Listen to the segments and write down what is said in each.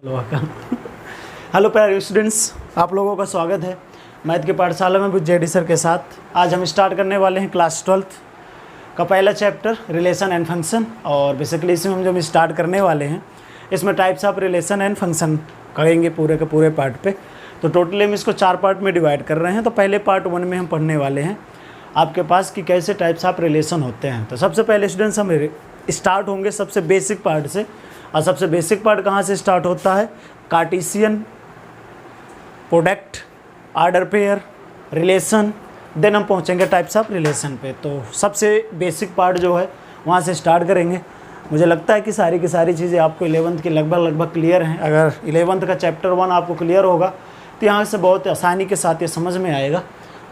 Hello प्यारे students, आप लोगों का स्वागत है मैथ की पाठशाला में विद जेडी सर के साथ। आज हम स्टार्ट करने वाले हैं क्लास 12th का पहला चैप्टर रिलेशन एंड फंक्शन। और बेसिकली इसमें हम जो स्टार्ट करने वाले हैं इसमें types of relation and function करेंगे पूरे के पूरे पार्ट पे। तो टोटली हम इसको 4 पार्ट में डिवाइड कर रहे हैं। तो पहले पार्ट 1 में हम पढ़ने वाले हैं आपके पास कि कैसे टाइप्स ऑफ रिलेशन होते हैं। तो सबसे पहले स्टूडेंट्स हम स्टार्ट होंगे सबसे बेसिक पार्ट से। और सबसे बेसिक पार्ट कहाँ से स्टार्ट होता है? Cartesian, product, order pair, relation, then हम पहुँचेंगे टाइप्स ऑफ रिलेशन पे। तो सबसे बेसिक पार्ट जो है वहाँ से स्टार्ट करेंगे। मुझे लगता है कि सारी की सारी चीज़ें आपको 11th की लगभग क्लियर हैं। अगर 11th का चैप्टर 1 आपको क्लियर होगा तो यहाँ से बहुत आसानी के साथ ये समझ में आएगा।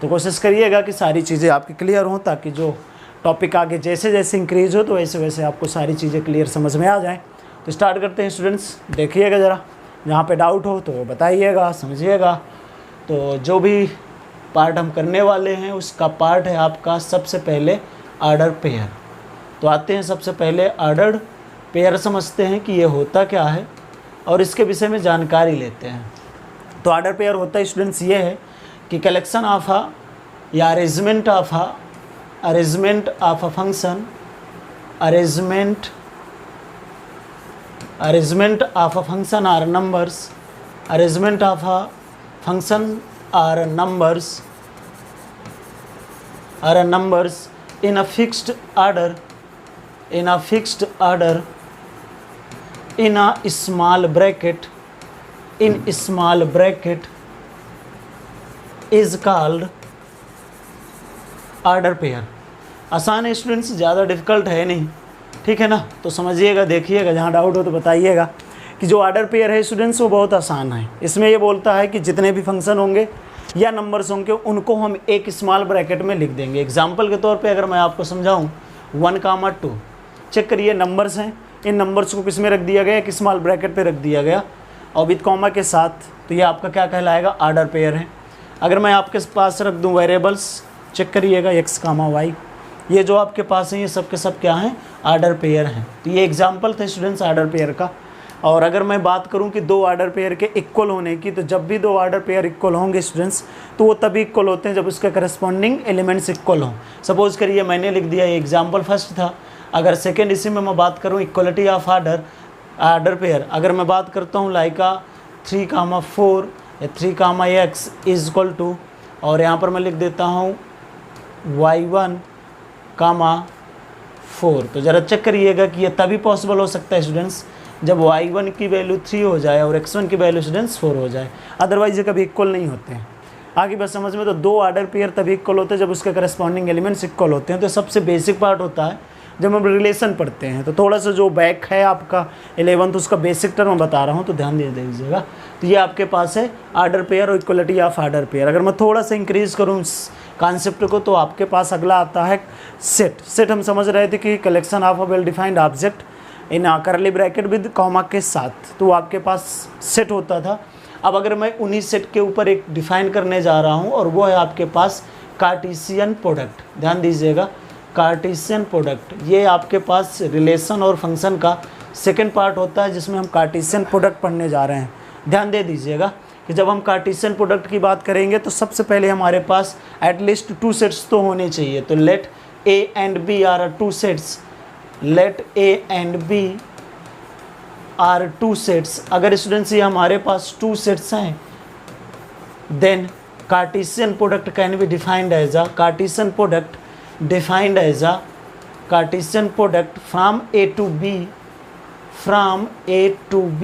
तो कोशिश करिएगा कि सारी चीज़ें आपकी क्लियर हों, ताकि जो टॉपिक आगे जैसे जैसे इंक्रीज हो तो वैसे वैसे आपको सारी चीज़ें क्लियर समझ में आ जाएँ। तो स्टार्ट करते हैं स्टूडेंट्स। देखिएगा ज़रा, जहाँ पे डाउट हो तो बताइएगा, समझिएगा। तो जो भी पार्ट हम करने वाले हैं उसका पार्ट है आपका सबसे पहले ऑर्डर पेयर। तो आते हैं सबसे पहले ऑर्डर पेयर, समझते हैं कि ये होता क्या है और इसके विषय में जानकारी लेते हैं। तो ऑर्डर पेयर होता है स्टूडेंट्स ये है कि कलेक्शन ऑफ अ या arrangement of a function, arrangement of a function or numbers, arrangement of a function or numbers in a fixed order, in a small bracket, is called order pair. आसान है students, ज़्यादा difficult है नहीं, ठीक है ना। तो समझिएगा, देखिएगा, जहाँ डाउट हो तो बताइएगा कि जो ऑर्डर पेयर है स्टूडेंट्स वो बहुत आसान है। इसमें ये बोलता है कि जितने भी फंक्शन होंगे या नंबर्स होंगे उनको हम एक स्मॉल ब्रैकेट में लिख देंगे। एग्जांपल के तौर पे अगर मैं आपको समझाऊं 1, 2, चेक करिए, नंबर्स हैं, इन नंबर्स को किस में रख दिया गया? एक स्मॉल ब्रैकेट पे रख दिया गया और विद कॉमा के साथ। तो ये आपका क्या कहलाएगा? ऑर्डर पेयर है। अगर मैं आपके पास रख दूँ वेरिएबल्स, चेक करिएगा x, y, ये जो आपके पास हैं ये सब के सब क्या हैं? ऑर्डर पेयर हैं। तो ये एग्जांपल थे स्टूडेंट्स ऑर्डर पेयर का। और अगर मैं बात करूं कि 2 ऑर्डर पेयर के इक्वल होने की, तो जब भी 2 ऑर्डर पेयर इक्वल होंगे स्टूडेंट्स तो वो तभी इक्वल होते हैं जब उसके करस्पॉन्डिंग एलिमेंट्स इक्वल हों। सपोज करिए मैंने लिख दिया, ये एग्जाम्पल फर्स्ट था। अगर सेकेंड इसी में मैं बात करूँ इक्वलिटी ऑफ ऑर्डर पेयर, अगर मैं बात करता हूँ लाइका 3, 4 या 3, x इज इक्वल टू, और यहाँ पर मैं लिख देता हूँ y1, 4। तो ज़रा चेक करिएगा कि ये तभी पॉसिबल हो सकता है स्टूडेंट्स जब y1 की वैल्यू 3 हो जाए और x1 की वैल्यू स्टूडेंट्स 4 हो जाए, अदरवाइज ये कभी इक्वल नहीं होते हैं। आगे बस समझ में, तो 2 ऑर्डर पेयर तभी इक्वल होते हैं जब उसके करस्पॉन्डिंग एलिमेंट्स इक्वल होते हैं। तो सबसे बेसिक पार्ट होता है जब हम रिलेशन पढ़ते हैं। तो थोड़ा सा जो बैक है आपका 11th उसका बेसिक टर्म मैं बता रहा हूँ, तो ध्यान दे दीजिएगा। तो ये आपके पास है ऑर्डर पेयर और इक्वलिटी ऑफ ऑर्डर पेयर। अगर मैं थोड़ा सा इंक्रीज़ करूँ कॉन्सेप्ट को, तो आपके पास अगला आता है सेट। हम समझ रहे थे कि collection of a well defined object in करली ब्रैकेट विद कॉमा के साथ, तो आपके पास सेट होता था। अब अगर मैं उन्हीं सेट के ऊपर एक डिफाइन करने जा रहा हूँ और वो है आपके पास कार्टेशियन प्रोडक्ट। ध्यान दीजिएगा, कार्टेशियन प्रोडक्ट ये आपके पास रिलेशन और फंक्शन का सेकेंड पार्ट होता है जिसमें हम कार्टेशियन प्रोडक्ट पढ़ने जा रहे हैं। ध्यान दे दीजिएगा कि जब हम कार्टेशियन प्रोडक्ट की बात करेंगे तो सबसे पहले हमारे पास एटलीस्ट 2 सेट्स तो होने चाहिए। तो let A and B are 2 sets, let A and B are 2 sets. अगर स्टूडेंट्स ये हमारे पास 2 सेट्स हैं, then Cartesian product can be defined as a Cartesian product from A to B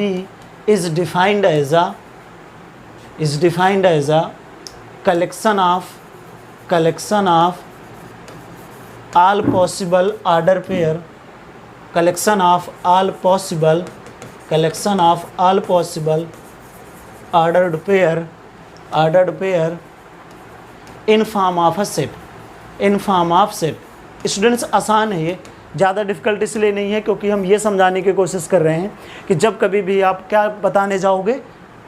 is defined as a collection of all possible order pair, collection of all possible ordered pair in form of a set, students आसान है ये, ज़्यादा difficult इसलिए नहीं है क्योंकि हम ये समझाने की कोशिश कर रहे हैं कि जब कभी भी आप क्या बताने जाओगे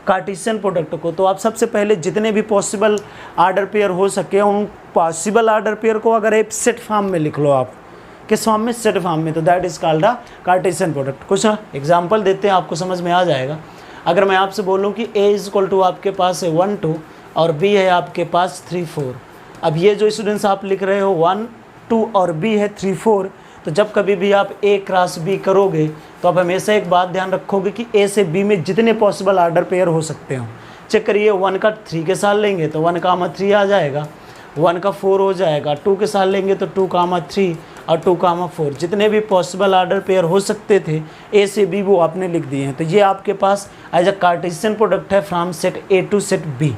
कार्टेशियन प्रोडक्ट को, तो आप सबसे पहले जितने भी पॉसिबल ऑर्डर पेयर हो सके उन पॉसिबल ऑर्डर पेयर को अगर एक सेट फॉर्म में लिख लो आप, किस फॉर्म में? सेट फॉर्म में। तो that is called a Cartesian product. कुछ एग्जांपल देते हैं, आपको समझ में आ जाएगा। अगर मैं आपसे बोलूँ कि a इज इक्वल टू आपके पास है 1 2 और b है आपके पास 3 4, अब ये जो स्टूडेंट्स आप लिख रहे हो 1 2 और b है 3 4, तो जब कभी भी आप a क्रॉस b करोगे तो आप हमेशा एक बात ध्यान रखोगे कि a से b में जितने पॉसिबल आर्डर पेयर हो सकते हो। चेक करिए, 1 का 3 के साथ लेंगे तो 1 कामा 3 आ जाएगा, 1 का 4 हो जाएगा, 2 के साथ लेंगे तो 2 कामा 3 और 2 कामा 4, जितने भी पॉसिबल आर्डर पेयर हो सकते थे ए से बी वो आपने लिख दिए हैं। तो ये आपके पास एज अ कार्टेशियन प्रोडक्ट है from set A to set B.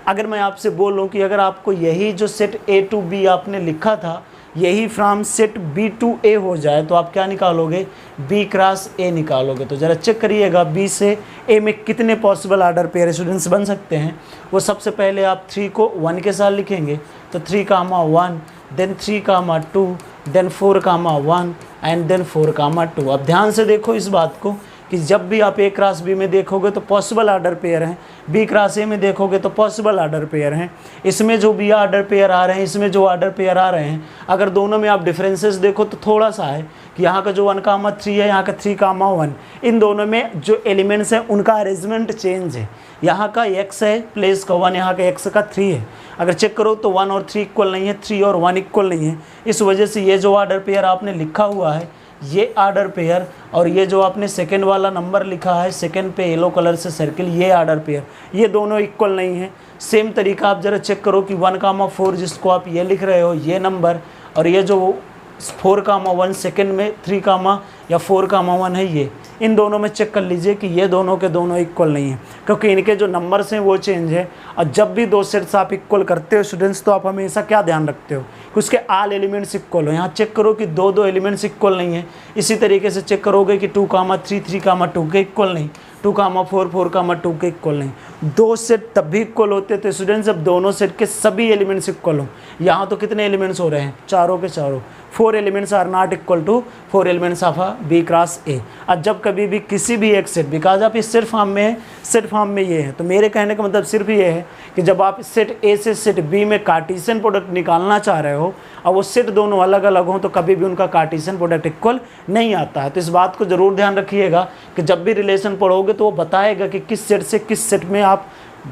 अगर मैं आपसे बोलूं कि अगर आपको यही जो सेट ए टू बी आपने लिखा था यही फ्रॉम सेट बी टू ए हो जाए तो आप क्या निकालोगे, बी क्रॉस ए निकालोगे। तो ज़रा चेक करिएगा बी से ए में कितने पॉसिबल आर्डर पेयर स्टूडेंट्स बन सकते हैं। वो सबसे पहले आप 3 को 1 के साथ लिखेंगे तो 3 comma 1, then 3 comma 2, then 4 comma 1 and then 4 comma 2। अब ध्यान से देखो इस बात को कि जब भी आप ए क्रॉस बी में देखोगे तो पॉसिबल आर्डर पेयर हैं, बी क्रॉस ए में देखोगे तो पॉसिबल आर्डर पेयर हैं। इसमें जो बी आर्डर पेयर आ रहे हैं, इसमें जो आर्डर पेयर आ रहे हैं, अगर दोनों में आप डिफरेंसेस देखो तो थोड़ा सा है कि यहाँ का जो 1 कामा 3 है, यहाँ का 3 कामा 1, इन दोनों में जो एलिमेंट्स हैं उनका अरेंजमेंट चेंज है। यहाँ का x है प्लेस का 1, यहाँ का x का 3 है। अगर चेक करो तो 1 और 3 इक्वल नहीं है, 3 और 1 इक्वल नहीं है। इस वजह से ये जो आर्डर पेयर आपने लिखा हुआ है ये आर्डर पेयर और ये जो आपने सेकेंड वाला नंबर लिखा है सेकेंड पे येलो कलर से सर्किल, ये आर्डर पेयर, ये दोनों इक्वल नहीं है। सेम तरीका आप ज़रा चेक करो कि 1 कामा 4 जिसको आप ये लिख रहे हो ये नंबर, और ये जो 4 कामा 1 सेकेंड में 3 कामा या 4 कामा 1 है, ये इन दोनों में चेक कर लीजिए कि ये दोनों के दोनों इक्वल नहीं है क्योंकि इनके जो नंबर्स हैं वो चेंज है। और जब भी दो सेट्स आप इक्वल करते हो स्टूडेंट्स तो आप हमेशा क्या ध्यान रखते हो कि उसके ऑल एलिमेंट्स इक्वल हो। यहाँ चेक करो कि दो एलिमेंट्स इक्वल नहीं है। इसी तरीके से चेक करोगे कि 2 कामा 3 3 कामा 2 के इक्वल नहीं, 2 कामा 4 4 कामा 2 के इक्वल नहीं। दो सेट तब भी इक्वल होते थे स्टूडेंट्स जब दोनों सेट के सभी एलिमेंट्स इक्वल हो। यहाँ तो कितने एलिमेंट्स हो रहे हैं, चारों के चारों। 4 elements are not equal to 4 elements of B cross A. अब जब कभी भी किसी भी एक सेट, बिकॉज आप इस सेट फॉर्म में है, सेट फॉर्म में ये है, तो मेरे कहने का मतलब सिर्फ ये है कि जब आप सेट ए से सेट बी में कार्टेशियन प्रोडक्ट निकालना चाह रहे हो और वो सेट दोनों अलग अलग हों तो कभी भी उनका कार्टेशियन प्रोडक्ट इक्वल नहीं आता है। तो इस बात को ज़रूर ध्यान रखिएगा कि जब भी रिलेशन पढ़ोगे तो वो बताएगा कि किस सेट से किस सेट में आप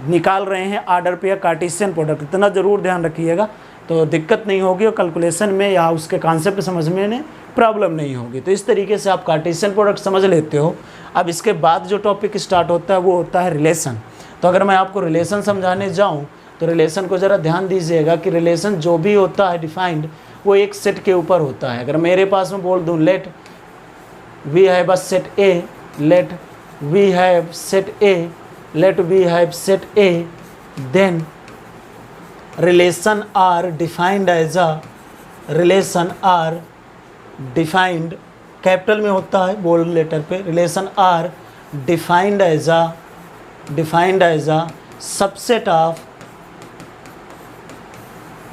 निकाल रहे हैं आर्डर पेयर कार्टेशियन प्रोडक्ट, इतना ज़रूर ध्यान रखिएगा तो दिक्कत नहीं होगी और कैलकुलेशन में या उसके कॉन्सेप्ट समझने में प्रॉब्लम नहीं होगी। तो इस तरीके से आप कार्टेशियन प्रोडक्ट समझ लेते हो। अब इसके बाद जो टॉपिक स्टार्ट होता है वो होता है रिलेशन। तो अगर मैं आपको रिलेशन समझाने जाऊं तो रिलेशन को ज़रा ध्यान दीजिएगा कि रिलेशन जो भी होता है डिफाइंड वो एक सेट के ऊपर होता है। अगर मेरे पास में बोल दूं let we have a set A, let we have set A, let we have set A, then relation are defined as a relation are defined capital में होता है बोल्ड लेटर पे, relation are defined as a subset of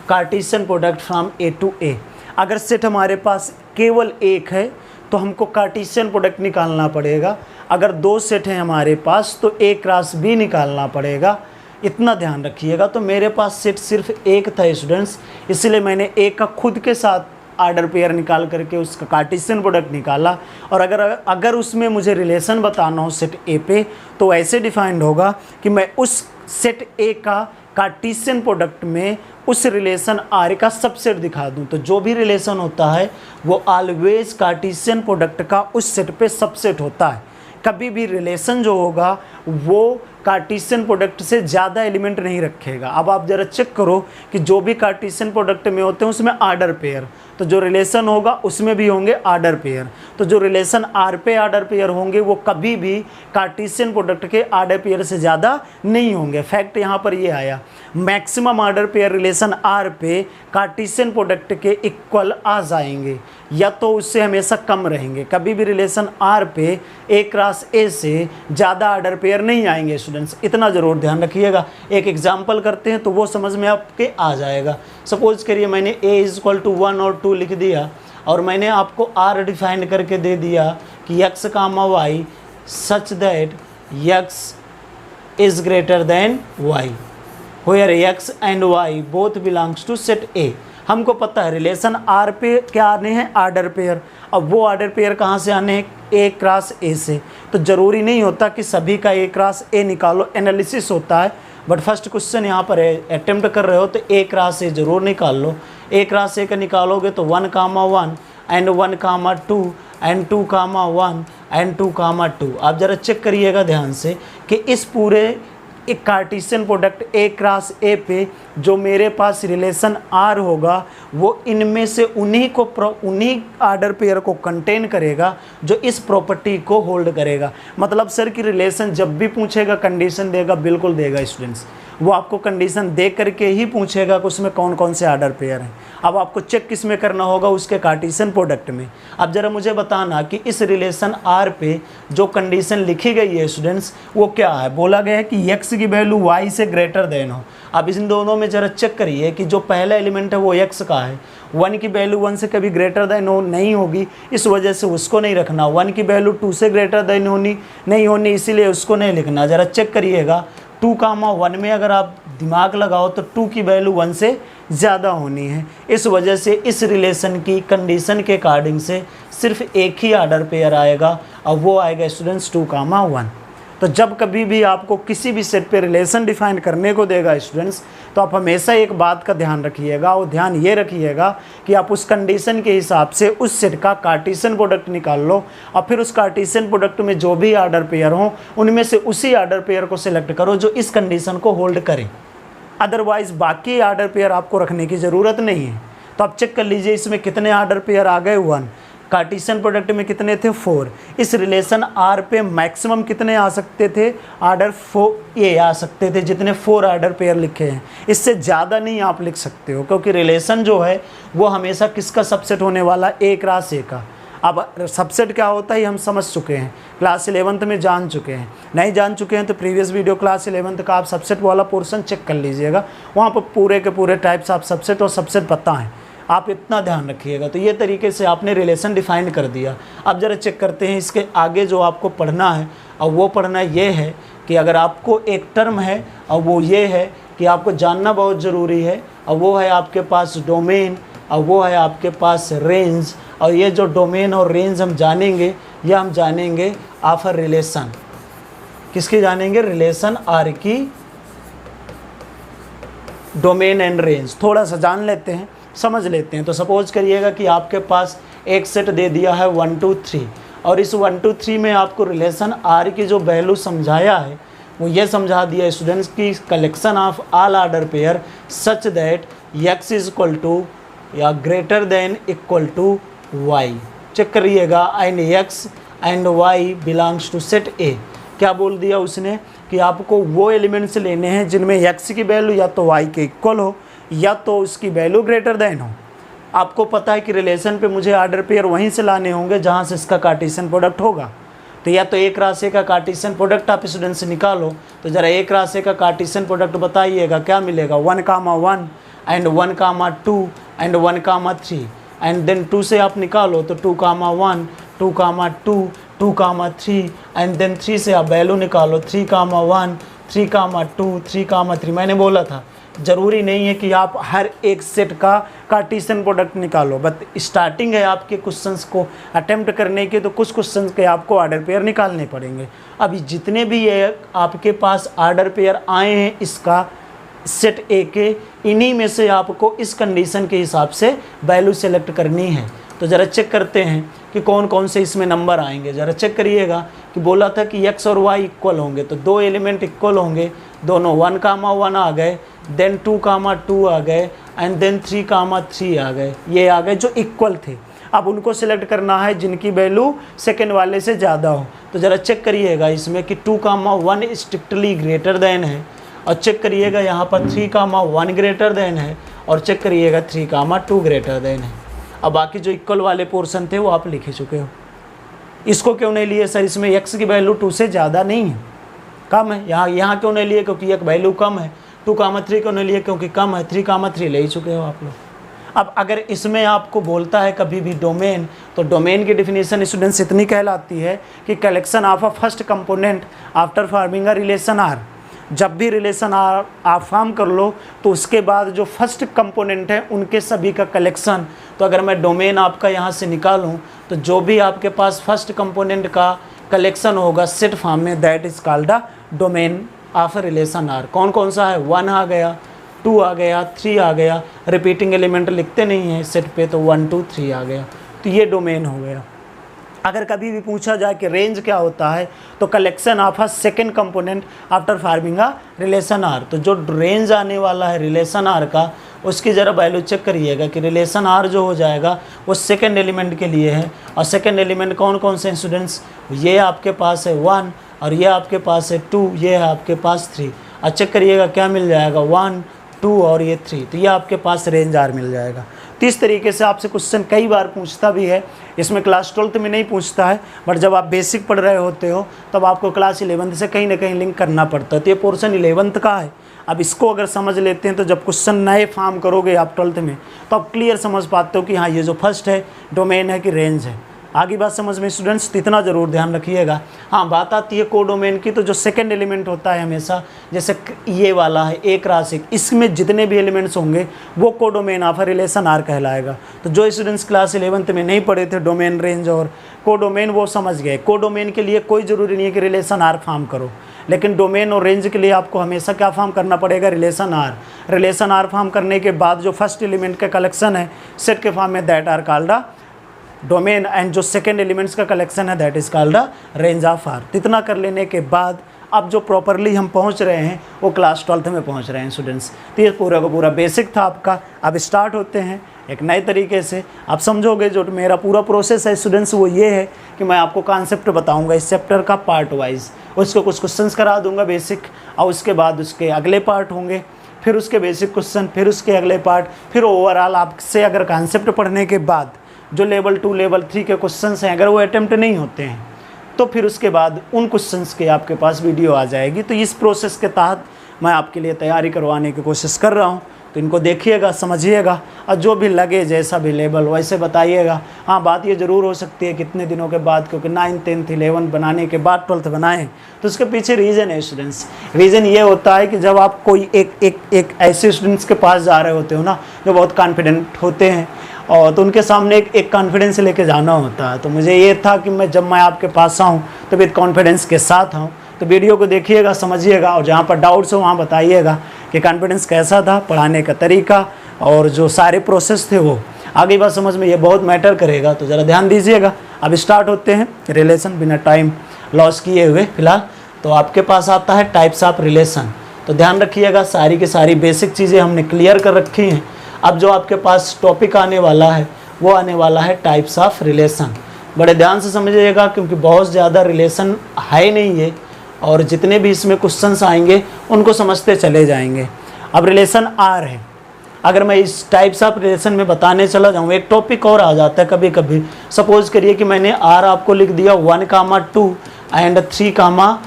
Cartesian product from A to A. अगर set हमारे पास केवल एक है तो हमको कार्टेशियन प्रोडक्ट निकालना पड़ेगा, अगर दो सेट हैं हमारे पास तो ए क्रॉस बी निकालना पड़ेगा। इतना ध्यान रखिएगा। तो मेरे पास सेट सिर्फ एक था स्टूडेंट्स, इसलिए मैंने एक का खुद के साथ आर्डर पेयर निकाल करके उसका कार्टेशियन प्रोडक्ट निकाला। और अगर उसमें मुझे रिलेशन बताना हो सेट ए पे तो ऐसे डिफाइंड होगा कि मैं उस सेट ए का कार्टेशियन प्रोडक्ट में उस रिलेशन आर का सबसेट दिखा दूं। तो जो भी रिलेशन होता है वो ऑलवेज कार्टेशियन प्रोडक्ट का उस सेट पे सबसेट होता है। कभी भी रिलेशन जो होगा वो कार्टेशियन प्रोडक्ट से ज़्यादा एलिमेंट नहीं रखेगा। अब आप ज़रा चेक करो कि जो भी कार्टेशियन प्रोडक्ट में होते हैं उसमें आर्डर पेयर, तो जो रिलेशन होगा उसमें भी होंगे आर्डर पेयर। तो जो रिलेशन आर पे आर्डर पेयर होंगे वो कभी भी कार्टेशियन प्रोडक्ट के आर्डर पेयर से ज़्यादा नहीं होंगे। फैक्ट यहाँ पर ये आया, maximum order pair relation R पे कार्टेशियन प्रोडक्ट के इक्वल आ जाएंगे या तो उससे हमेशा कम रहेंगे। कभी भी रिलेशन आर पे ए क्रॉस ए से ज़्यादा आर्डर पेयर नहीं आएंगे स्टूडेंट्स, इतना ज़रूर ध्यान रखिएगा। एक एग्जांपल करते हैं तो वो समझ में आपके आ जाएगा। सपोज करिए मैंने a इज इक्वल टू 1 और 2 लिख दिया और मैंने आपको r डिफाइन करके दे दिया कि x comma y such that x is greater than y, where x and y both belongs to set a। हमको पता है रिलेशन आर पे क्या आने हैं, आर्डर पेयर। अब वो आर्डर पेयर कहाँ से आने हैं, ए क्रॉस ए से। तो ज़रूरी नहीं होता कि सभी का ए क्रॉस ए निकालो, एनालिसिस होता है। बट फर्स्ट क्वेश्चन यहाँ पर है, अटेम्प्ट कर रहे हो तो ए क्रॉस ए ज़रूर निकाल लो। ए क्रॉस ए का निकालोगे तो 1,1 एंड 1,2 एंड 2,1 एंड 2,2। आप ज़रा चेक करिएगा ध्यान से कि इस पूरे एक कार्टेशियन प्रोडक्ट ए क्रॉस ए पे जो मेरे पास रिलेशन आर होगा वो इनमें से उन्हीं आर्डर पेयर को कंटेन करेगा जो इस प्रॉपर्टी को होल्ड करेगा। मतलब सर कि रिलेशन जब भी पूछेगा कंडीशन देगा, बिल्कुल देगा स्टूडेंट्स। वो आपको कंडीशन दे करके ही पूछेगा कि उसमें कौन कौन से आर्डर पेयर हैं। अब आपको चेक किस में करना होगा, उसके कार्टेशियन प्रोडक्ट में। अब ज़रा मुझे बताना कि इस रिलेशन आर पे जो कंडीशन लिखी गई है स्टूडेंट्स वो क्या है। बोला गया है कि एक्स की वैल्यू वाई से ग्रेटर देन हो। अब इन दोनों में ज़रा चेक करिए कि जो पहला एलिमेंट है वो एक्स का है, 1 की वैल्यू 1 से कभी ग्रेटर देन नहीं होगी, इस वजह से उसको नहीं रखना। 1 की वैल्यू 2 से ग्रेटर देन नहीं होनी, इसीलिए उसको नहीं लिखना। ज़रा चेक करिएगा 2,1 में अगर आप दिमाग लगाओ तो 2 की वैल्यू 1 से ज़्यादा होनी है। इस वजह से इस रिलेशन की कंडीशन के अकॉर्डिंग से सिर्फ एक ही आर्डर पेयर आएगा और वो आएगा स्टूडेंट्स 2,1। तो जब कभी भी आपको किसी भी सेट पे रिलेशन डिफाइन करने को देगा स्टूडेंट्स, तो आप हमेशा एक बात का ध्यान रखिएगा, और ध्यान ये रखिएगा कि आप उस कंडीशन के हिसाब से उस सेट का कार्टेशियन प्रोडक्ट निकाल लो और फिर उस कार्टेशियन प्रोडक्ट में जो भी आर्डर पेयर हो उनमें से उसी आर्डर पेयर को सिलेक्ट करो जो इस कंडीशन को होल्ड करे। अदरवाइज़ बाकी आर्डर पेयर आपको रखने की ज़रूरत नहीं है। तो आप चेक कर लीजिए इसमें कितने आर्डर पेयर आ गए, 1। कार्टेशियन प्रोडक्ट में कितने थे, 4। इस रिलेशन आर पे मैक्सिमम कितने आ सकते थे, आर्डर 4 ये आ सकते थे, जितने 4 आर्डर पेयर लिखे हैं। इससे ज़्यादा नहीं आप लिख सकते हो, क्योंकि रिलेशन जो है वो हमेशा किसका सबसेट होने वाला, ए क्रॉस ए का। अब सबसेट क्या होता है हम समझ चुके हैं, क्लास 11th में जान चुके हैं। नहीं जान चुके हैं तो प्रीवियस वीडियो क्लास 11th का आप सबसेट वाला पोर्शन चेक कर लीजिएगा, वहाँ पर पूरे के पूरे टाइप्स आप सबसेट और सबसेट पता हैं, आप इतना ध्यान रखिएगा। तो ये तरीके से आपने रिलेशन डिफाइन कर दिया। अब ज़रा चेक करते हैं इसके आगे जो आपको पढ़ना है, और वो पढ़ना ये है कि अगर आपको एक टर्म है और वो ये है कि आपको जानना बहुत ज़रूरी है, और वो है आपके पास डोमेन और वो है आपके पास रेंज। और ये जो डोमेन और रेंज हम जानेंगे, यह हम जानेंगे ऑफ अ रिलेशन। किसकी जानेंगे, रिलेशन आर की डोमेन एंड रेंज। थोड़ा सा जान लेते हैं, समझ लेते हैं। तो सपोज करिएगा कि आपके पास एक सेट दे दिया है 1 2 3, और इस 1 2 3 में आपको रिलेशन आर की जो वैल्यू समझाया है वो ये समझा दिया स्टूडेंट्स की collection of all order pair such that x is equal to या greater than equal to y. Check करिएगा, and x and y belongs to set A. क्या बोल दिया उसने कि आपको वो एलिमेंट्स लेने हैं जिनमें एक्स की वैल्यू या तो वाई के इक्वल हो या तो उसकी वैल्यू ग्रेटर देन हो। आपको पता है कि रिलेशन पे मुझे आर्डर पेयर वहीं से लाने होंगे जहाँ से इसका कार्टेशियन प्रोडक्ट होगा। तो या तो ए क्रॉस ए का कार्टेशियन प्रोडक्ट आप स्टूडेंट से निकालो। तो ज़रा ए क्रॉस ए का कार्टेशियन प्रोडक्ट बताइएगा, क्या मिलेगा, 1,1 एंड 1,2 एंड 1,3 एंड देन 2 से आप निकालो तो 2,1 2,2 2,3 एंड देन 3 से आप वैल्यू निकालो 3,1 3,2 3,3। मैंने बोला था ज़रूरी नहीं है कि आप हर एक सेट का कार्टेशियन प्रोडक्ट निकालो, बट स्टार्टिंग है आपके क्वेश्चंस को अटेम्प्ट करने के, तो कुछ क्वेश्चंस के आपको आर्डर पेयर निकालने पड़ेंगे। अभी जितने भी ये आपके पास आर्डर पेयर आए हैं इसका सेट ए के, इन्हीं में से आपको इस कंडीशन के हिसाब से वैल्यू सेलेक्ट करनी है। तो ज़रा चेक करते हैं कि कौन कौन से इसमें नंबर आएंगे। ज़रा चेक करिएगा कि बोला था कि x और y इक्वल होंगे, तो 2 एलिमेंट इक्वल होंगे, दोनों 1,1 आ गए, देन 2,2 आ गए एंड देन 3,3 आ गए। ये आ गए जो इक्वल थे। अब उनको सिलेक्ट करना है जिनकी वैल्यू सेकेंड वाले से ज़्यादा हो। तो ज़रा चेक करिएगा इसमें कि 2,1 स्ट्रिक्टली ग्रेटर देन है, और चेक करिएगा यहाँ पर 3,1 ग्रेटर देन है, और चेक करिएगा 3,2 ग्रेटर देन है। अब बाकी जो इक्वल वाले पोर्शन थे वो आप लिख चुके हो। इसको क्यों नहीं लिए सर, इसमें x की वैल्यू 2 से ज़्यादा नहीं है, कम है। यहाँ क्यों नहीं लिए, क्योंकि एक वैल्यू कम है। 2,3 क्यों नहीं लिए, क्योंकि कम है। 3,3 ले ही चुके हो आप लोग। अब अगर इसमें आपको बोलता है कभी भी डोमेन, तो डोमेन की डिफिनीशन स्टूडेंट्स इतनी कहलाती है कि collection of a first component after forming a relation R. जब भी रिलेशन आप फॉर्म कर लो तो उसके बाद जो फर्स्ट कंपोनेंट है उनके सभी का कलेक्शन, तो अगर मैं डोमेन आपका यहाँ से निकालूँ तो जो भी आपके पास फर्स्ट कंपोनेंट का कलेक्शन होगा सेट फॉर्म में, that is called the domain of relation R. कौन कौन सा है, 1 आ गया, 2 आ गया, 3 आ गया, रिपीटिंग एलिमेंट लिखते नहीं हैं सेट पे तो 1 2 3 आ गया, तो ये डोमेन हो गया। अगर कभी भी पूछा जाए कि रेंज क्या होता है तो collection of a second component after forming a relation R. तो जो रेंज आने वाला है रिलेशन आर का उसकी ज़रा वैल्यू चेक करिएगा कि रिलेशन आर जो हो जाएगा वो सेकेंड एलिमेंट के लिए है। और सेकेंड एलिमेंट कौन कौन से हैं स्टूडेंट्स, ये आपके पास है 1 और ये आपके पास है 2, ये है आपके पास 3। और चेक करिएगा क्या मिल जाएगा 1 2 और ये 3, तो ये आपके पास रेंज आर मिल जाएगा। तो इस तरीके से आपसे क्वेश्चन कई बार पूछता भी है, इसमें क्लास 12th में नहीं पूछता है, बट जब आप बेसिक पढ़ रहे होते हो तब आपको क्लास 11th से कहीं ना कहीं लिंक करना पड़ता है। तो ये पोर्शन 11th का है। अब इसको अगर समझ लेते हैं तो जब क्वेश्चन नए फॉर्म करोगे आप 12th में तो आप क्लियर समझ पाते हो कि हाँ ये जो फर्स्ट है डोमेन है कि रेंज है। आगे बात समझ में स्टूडेंट्स, तो इतना ज़रूर ध्यान रखिएगा। हाँ, बात आती है कोडोमेन की, तो जो सेकंड एलिमेंट होता है हमेशा, जैसे ये वाला है एक राशि, इसमें जितने भी एलिमेंट्स होंगे वो कोडोमेन ऑफ रिलेशन आर कहलाएगा। तो जो स्टूडेंट्स क्लास 11th में नहीं पढ़े थे डोमेन, रेंज और कोडोमेन, वो समझ गए। कोडोमेन के लिए कोई ज़रूरी नहीं है कि रिलेशन आर फॉर्म करो, लेकिन डोमेन और रेंज के लिए आपको हमेशा क्या फॉर्म करना पड़ेगा, relation R. Relation R form करने के बाद जो फर्स्ट एलिमेंट का कलेक्शन है सेट के फॉर्म में, that are called the domain, and जो सेकेंड एलिमेंट्स का कलेक्शन है that is called the range of R. इतना कर लेने के बाद अब जो प्रॉपरली हम पहुंच रहे हैं वो क्लास 12th में पहुंच रहे हैं स्टूडेंट्स। तो ये पूरा का पूरा बेसिक था आपका। अब स्टार्ट होते हैं एक नए तरीके से। आप समझोगे जो मेरा पूरा प्रोसेस है स्टूडेंट्स वो ये है कि मैं आपको कॉन्सेप्ट बताऊंगा इस चैप्टर का पार्ट वाइज, उसको कुछ क्वेश्चंस करा दूंगा बेसिक, और उसके बाद उसके अगले पार्ट होंगे, फिर उसके बेसिक क्वेश्चन, फिर उसके अगले पार्ट, फिर ओवरऑल आपसे अगर कॉन्सेप्ट पढ़ने के बाद जो लेवल 2 लेवल 3 के क्वेश्चंस हैं अगर वो अटेम्प्ट नहीं होते हैं तो फिर उसके बाद उन क्वेश्चंस के आपके पास वीडियो आ जाएगी। तो इस प्रोसेस के तहत मैं आपके लिए तैयारी करवाने की कोशिश कर रहा हूँ। तो इनको देखिएगा, समझिएगा, और जो भी लगे जैसा भी लेवल वैसे बताइएगा। हाँ, बात ये ज़रूर हो सकती है कितने दिनों के बाद, क्योंकि 9th 10th 11th बनाने के बाद 12th बनाएं तो उसके पीछे रीज़न है स्टूडेंट्स। रीज़न ये होता है कि जब आप कोई एक ऐसे स्टूडेंट्स के पास जा रहे होते हो ना जो बहुत कॉन्फिडेंट होते हैं, और तो उनके सामने एक कॉन्फिडेंस लेके जाना होता है। तो मुझे ये था कि जब मैं आपके पास आऊँ तो विद कॉन्फिडेंस के साथ आऊँ। तो वीडियो को देखिएगा, समझिएगा, और जहाँ पर डाउट्स हो वहाँ बताइएगा कि कॉन्फिडेंस कैसा था, पढ़ाने का तरीका और जो सारे प्रोसेस थे वो। आगे बात समझ में ये बहुत मैटर करेगा, तो ज़रा ध्यान दीजिएगा। अब स्टार्ट होते हैं रिलेशन बिना टाइम लॉस किए हुए। फिलहाल तो आपके पास आता है टाइप्स ऑफ रिलेशन। तो ध्यान रखिएगा, सारी की सारी बेसिक चीज़ें हमने क्लियर कर रखी हैं। अब जो आपके पास टॉपिक आने वाला है वो आने वाला है टाइप्स ऑफ रिलेशन। बड़े ध्यान से समझिएगा क्योंकि बहुत ज़्यादा रिलेशन है नहीं है, और जितने भी इसमें क्वेश्चंस आएंगे उनको समझते चले जाएंगे। अब रिलेशन आर है, अगर मैं इस टाइप्स ऑफ रिलेशन में बताने चला जाऊँ एक टॉपिक और आ जाता है कभी कभी। सपोज करिए कि मैंने आर आपको लिख दिया 1, 2 एंड 3,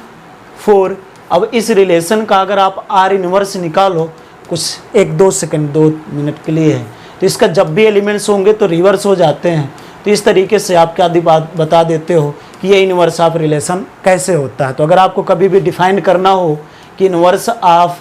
4। अब इस रिलेशन का अगर आप आर इनवर्स निकालो, कुछ 1-2 सेकंड 2 मिनट के लिए है, तो इसका जब भी एलिमेंट्स होंगे तो रिवर्स हो जाते हैं। तो इस तरीके से आप क्या बात बता देते हो कि ये इनवर्स ऑफ रिलेशन कैसे होता है। तो अगर आपको कभी भी डिफाइन करना हो कि इनवर्स ऑफ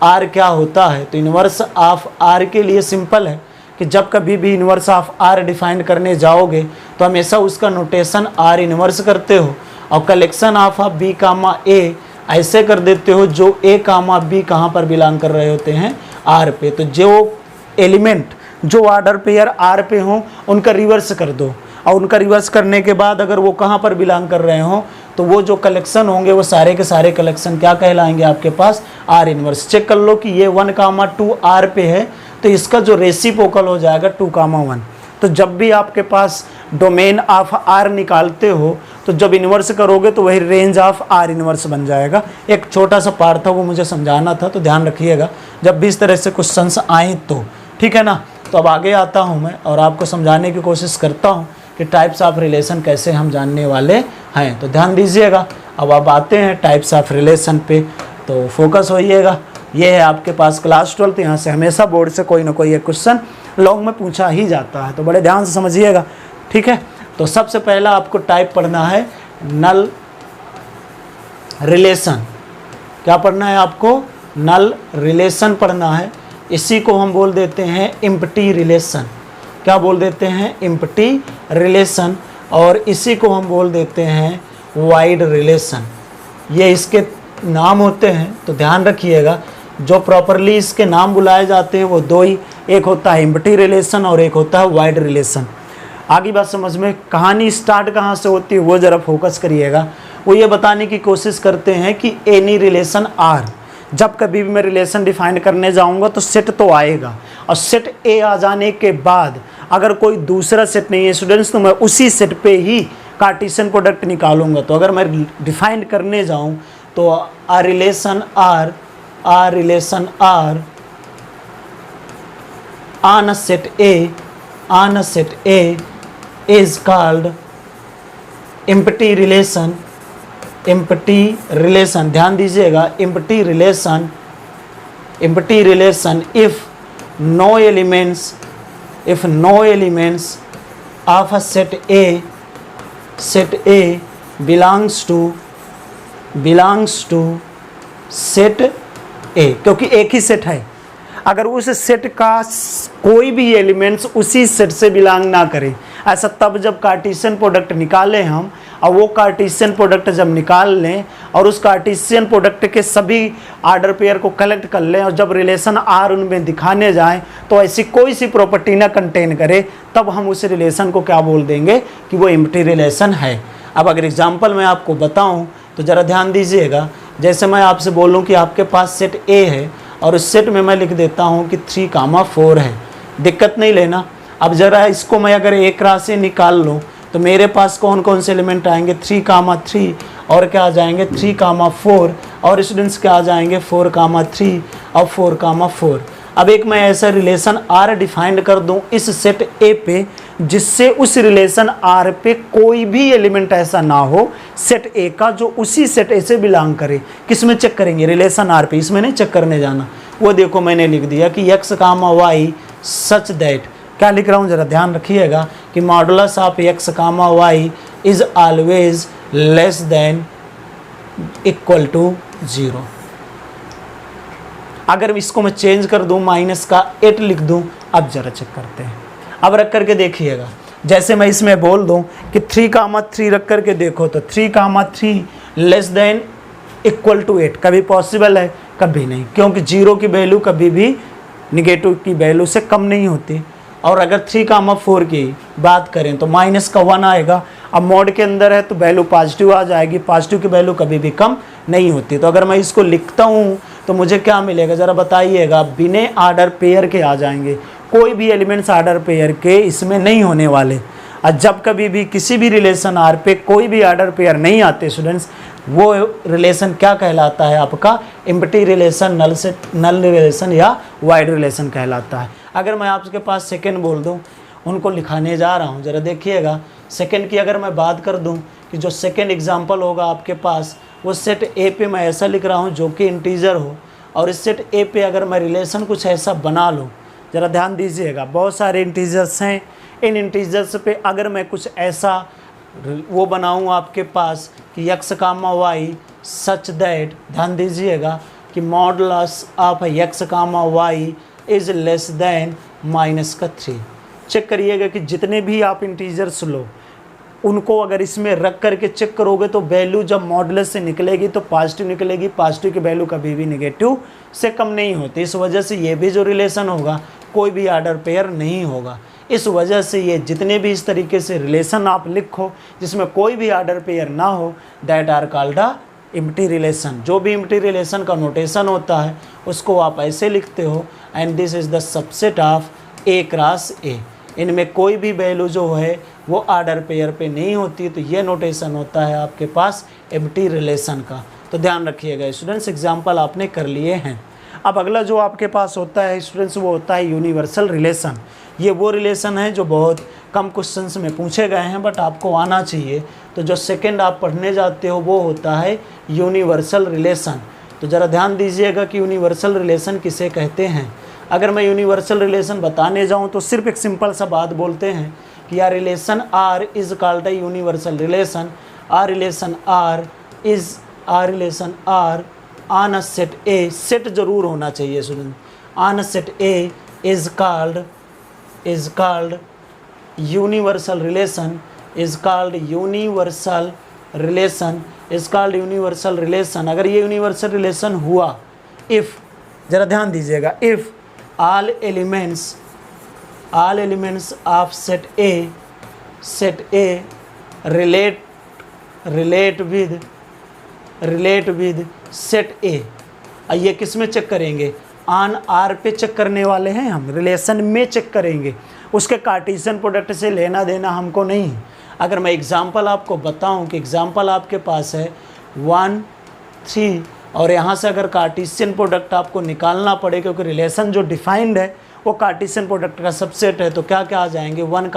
आर क्या होता है, तो इनवर्स ऑफ आर के लिए सिंपल है कि जब कभी भी इनवर्स ऑफ आर डिफाइन करने जाओगे तो हमेशा उसका नोटेशन आर इनवर्स करते हो, और कलेक्शन ऑफ बी कामा ए ऐसे कर देते हो जो ए कामा बी कहाँ पर बिलोंग कर रहे होते हैं, आर पे। तो जो एलिमेंट जो ऑर्डर पेयर आर पे हों उनका रिवर्स कर दो, और उनका रिवर्स करने के बाद अगर वो कहाँ पर बिलोंग कर रहे हों तो वो जो कलेक्शन होंगे वो सारे के सारे कलेक्शन क्या कहलाएंगे आपके पास, आर इनवर्स। चेक कर लो कि ये 1, 2 आर पे है, तो इसका जो रेसिप्रोकल हो जाएगा 2, 1। तो जब भी आपके पास डोमेन ऑफ आर निकालते हो तो जब इन्वर्स करोगे तो वही रेंज ऑफ आर इन्वर्स बन जाएगा। एक छोटा सा पार्ट था वो मुझे समझाना था, तो ध्यान रखिएगा जब भी इस तरह से क्वेश्चंस आए तो, ठीक है ना। तो अब आगे आता हूँ मैं और आपको समझाने की कोशिश करता हूँ कि टाइप्स ऑफ रिलेशन कैसे हम जानने वाले हैं। तो ध्यान दीजिएगा। अब आप आते हैं टाइप्स ऑफ रिलेशन पे, तो फोकस होइएगा। ये है आपके पास क्लास 12, यहाँ से हमेशा बोर्ड से कोई ना कोई एक क्वेश्चन लॉन्ग में पूछा ही जाता है, तो बड़े ध्यान से समझिएगा, ठीक है। तो सबसे पहला आपको टाइप पढ़ना है नल रिलेशन। क्या पढ़ना है आपको? नल रिलेशन पढ़ना है। इसी को हम बोल देते हैं एम्प्टी रिलेशन। क्या बोल देते हैं? Empty relation. और इसी को हम बोल देते हैं वाइड रिलेशन। ये इसके नाम होते हैं, तो ध्यान रखिएगा। जो प्रॉपरली इसके नाम बुलाए जाते हैं वो दो ही, एक होता है एम्प्टी रिलेशन और एक होता है वाइड रिलेशन। आगे बात समझ में, कहानी स्टार्ट कहाँ से होती है वो ज़रा फोकस करिएगा। वो ये बताने की कोशिश करते हैं कि एनी रिलेशन आर, जब कभी भी मैं रिलेशन डिफाइन करने जाऊंगा तो सेट तो आएगा, और सेट ए आ जाने के बाद अगर कोई दूसरा सेट नहीं है स्टूडेंट्स, तो मैं उसी सेट पे ही कार्टेशियन प्रोडक्ट निकालूंगा। तो अगर मैं डिफाइन करने जाऊं तो a relation R on a set A is called empty relation. ध्यान दीजिएगा, empty relation if no elements of a set A belongs to set A, क्योंकि एक ही सेट है। अगर उस सेट का कोई भी एलिमेंट्स उसी सेट से बिलोंग ना करे, ऐसा तब जब कार्टेशियन प्रोडक्ट निकालें हम, और वो कार्टेशियन प्रोडक्ट जब निकाल लें और उस कार्टेशियन प्रोडक्ट के सभी आर्डर पेयर को कलेक्ट कर लें, और जब रिलेशन आर उनमें दिखाने जाएं तो ऐसी कोई सी प्रॉपर्टी ना कंटेन करे, तब हम उस रिलेशन को क्या बोल देंगे कि वो एम्प्टी रिलेशन है। अब अगर एग्जाम्पल मैं आपको बताऊं तो ज़रा ध्यान दीजिएगा। जैसे मैं आपसे बोलूं कि आपके पास सेट ए है और उस सेट में मैं लिख देता हूं कि 3,4 है, दिक्कत नहीं लेना। अब ज़रा इसको मैं अगर एक राशि निकाल लूँ तो मेरे पास कौन कौन से एलिमेंट आएंगे? 3,3 और क्या आ जाएंगे? 3,4 और स्टूडेंट्स क्या आ जाएंगे? 4,3 और 4,4। अब एक मैं ऐसा रिलेशन आर डिफाइंड कर दूं इस सेट ए पे, जिससे उस रिलेशन आर पे कोई भी एलिमेंट ऐसा ना हो सेट ए का जो उसी सेट ए से बिलोंग करे। किस में चेक करेंगे? रिलेशन आर पे, इसमें नहीं चेक करने जाना। वो देखो मैंने लिख दिया कि x, y सच दैट, क्या लिख रहा हूँ ज़रा ध्यान रखिएगा, कि modulus of x, y is always less than equal to 0। अगर इसको मैं चेंज कर दूं, माइनस का 8 लिख दूं, अब जरा चेक करते हैं। अब रख करके देखिएगा, जैसे मैं इसमें बोल दूं कि 3,3 रख करके देखो तो 3,3 लेस देन इक्वल टू 8 कभी पॉसिबल है? कभी नहीं, क्योंकि 0 की वैल्यू कभी भी निगेटिव की वैल्यू से कम नहीं होती। और अगर 3,4 की बात करें तो माइनस का 1 आएगा। अब मॉड के अंदर है तो वैल्यू पॉजिटिव आ जाएगी, पॉजिटिव की वैल्यू कभी भी कम नहीं होती। तो अगर मैं इसको लिखता हूँ तो मुझे क्या मिलेगा ज़रा बताइएगा? बिना आर्डर पेयर के आ जाएंगे, कोई भी एलिमेंट्स आर्डर पेयर के इसमें नहीं होने वाले। और जब कभी भी किसी भी रिलेशन आर पे कोई भी आर्डर पेयर नहीं आते स्टूडेंट्स, वो रिलेशन क्या कहलाता है? आपका एम्प्टी रिलेशन, नल रिलेशन या वाइड रिलेशन कहलाता है। अगर मैं आपके पास सेकंड बोल दूं, उनको लिखाने जा रहा हूं, ज़रा देखिएगा। सेकंड की अगर मैं बात कर दूं कि जो सेकंड एग्जांपल होगा आपके पास, वो सेट ए पे मैं ऐसा लिख रहा हूं जो कि इंटीजर हो, और इस सेट ए पे अगर मैं रिलेशन कुछ ऐसा बना लूँ, ज़रा ध्यान दीजिएगा। बहुत सारे इंटीजर्स हैं, इन इंटीजर्स पे अगर मैं कुछ ऐसा वो बनाऊँ आपके पास कि x, y सच दैट, ध्यान दीजिएगा, कि modulus of x, y is less than -3। Check करिएगा कि जितने भी आप इंटीजर्स लो उनको अगर इसमें रख करके चेक करोगे तो वैल्यू जब मॉडुलस से निकलेगी तो पॉजिटिव निकलेगी। पॉजिटिव की वैल्यू कभी भी नेगेटिव से कम नहीं होती। इस वजह से ये भी जो रिलेशन होगा कोई भी आर्डर पेयर नहीं होगा। इस वजह से ये जितने भी इस तरीके से रिलेशन आप लिखो जिसमें कोई भी आर्डर पेयर ना हो, that are called a empty relation. जो भी एम्प्टी रिलेशन का नोटेशन होता है उसको आप ऐसे लिखते हो, and this is the subset of A cross ए। इनमें कोई भी वैल्यू जो है वो आर्डर पेयर पे नहीं होती, तो ये नोटेशन होता है आपके पास एम्प्टी रिलेशन का। तो ध्यान रखिएगा स्टूडेंट्स, एग्जाम्पल आपने कर लिए हैं। अब अगला जो आपके पास होता है स्टूडेंट्स वो होता है यूनिवर्सल रिलेशन। ये वो रिलेशन है जो बहुत कम क्वेश्चंस में पूछे गए हैं, बट आपको आना चाहिए। तो जो सेकंड आप पढ़ने जाते हो वो होता है यूनिवर्सल रिलेशन। तो ज़रा ध्यान दीजिएगा कि यूनिवर्सल रिलेशन किसे कहते हैं। अगर मैं यूनिवर्सल रिलेशन बताने जाऊं तो सिर्फ एक सिंपल सा बात बोलते हैं कि यार relation R is called a universal relation. R relation R on a set A, set जरूर होना चाहिए student, on a set A is called universal relation, is called universal relation, is called universal relation. अगर ये universal relation हुआ if, ज़रा ध्यान दीजिएगा, if all elements of set A relate with set A. ये किस में चेक करेंगे? ऑन आर पे चेक करने वाले हैं हम, रिलेशन में चेक करेंगे, उसके कार्टेशियन प्रोडक्ट से लेना देना हमको नहीं। अगर मैं एग्जांपल आपको बताऊं कि एग्जांपल आपके पास है 1 3 और यहाँ से अगर कार्टेशियन प्रोडक्ट आपको निकालना पड़े, क्योंकि रिलेशन जो डिफाइंड है वो कार्टेशियन प्रोडक्ट का सबसेट है, तो क्या क्या आ जाएंगे? 1,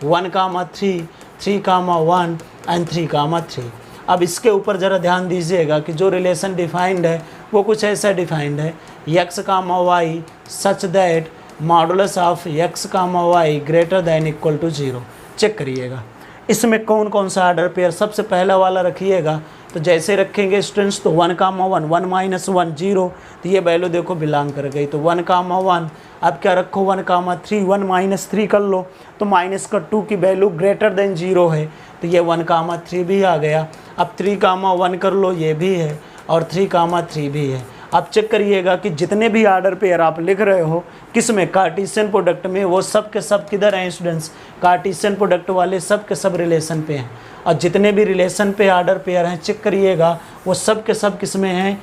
1, 3, 3, 1 एंड 3, 3। अब इसके ऊपर ज़रा ध्यान दीजिएगा कि जो रिलेशन डिफाइंड है वो कुछ ऐसा डिफाइंड है, x, y such that modulus of x, y greater than equal to 0। Check करिएगा इसमें कौन कौन सा ऑर्डर पेयर, सबसे पहला वाला रखिएगा। तो जैसे रखेंगे स्टूडेंट्स तो 1, 1, 1 - 1 0, तो ये वैल्यू देखो बिलोंग कर गई, तो 1, 1। अब क्या रखो 1, 3, 1 - 3 कर लो, तो -2 की वैल्यू ग्रेटर देन 0 है, तो ये 1, 3 भी आ गया। अब 3, 1 कर लो, ये भी है, और 3, 3 भी है। आप चेक करिएगा कि जितने भी ऑर्डर पेयर आप लिख रहे हो किस में, कार्टेशियन प्रोडक्ट में, वो सब के सब किधर हैं स्टूडेंट्स? कार्टेशियन प्रोडक्ट वाले सब के सब रिलेशन पे हैं। और जितने भी रिलेशन पे ऑर्डर पेयर हैं चेक करिएगा वो सब के सब किस में हैं?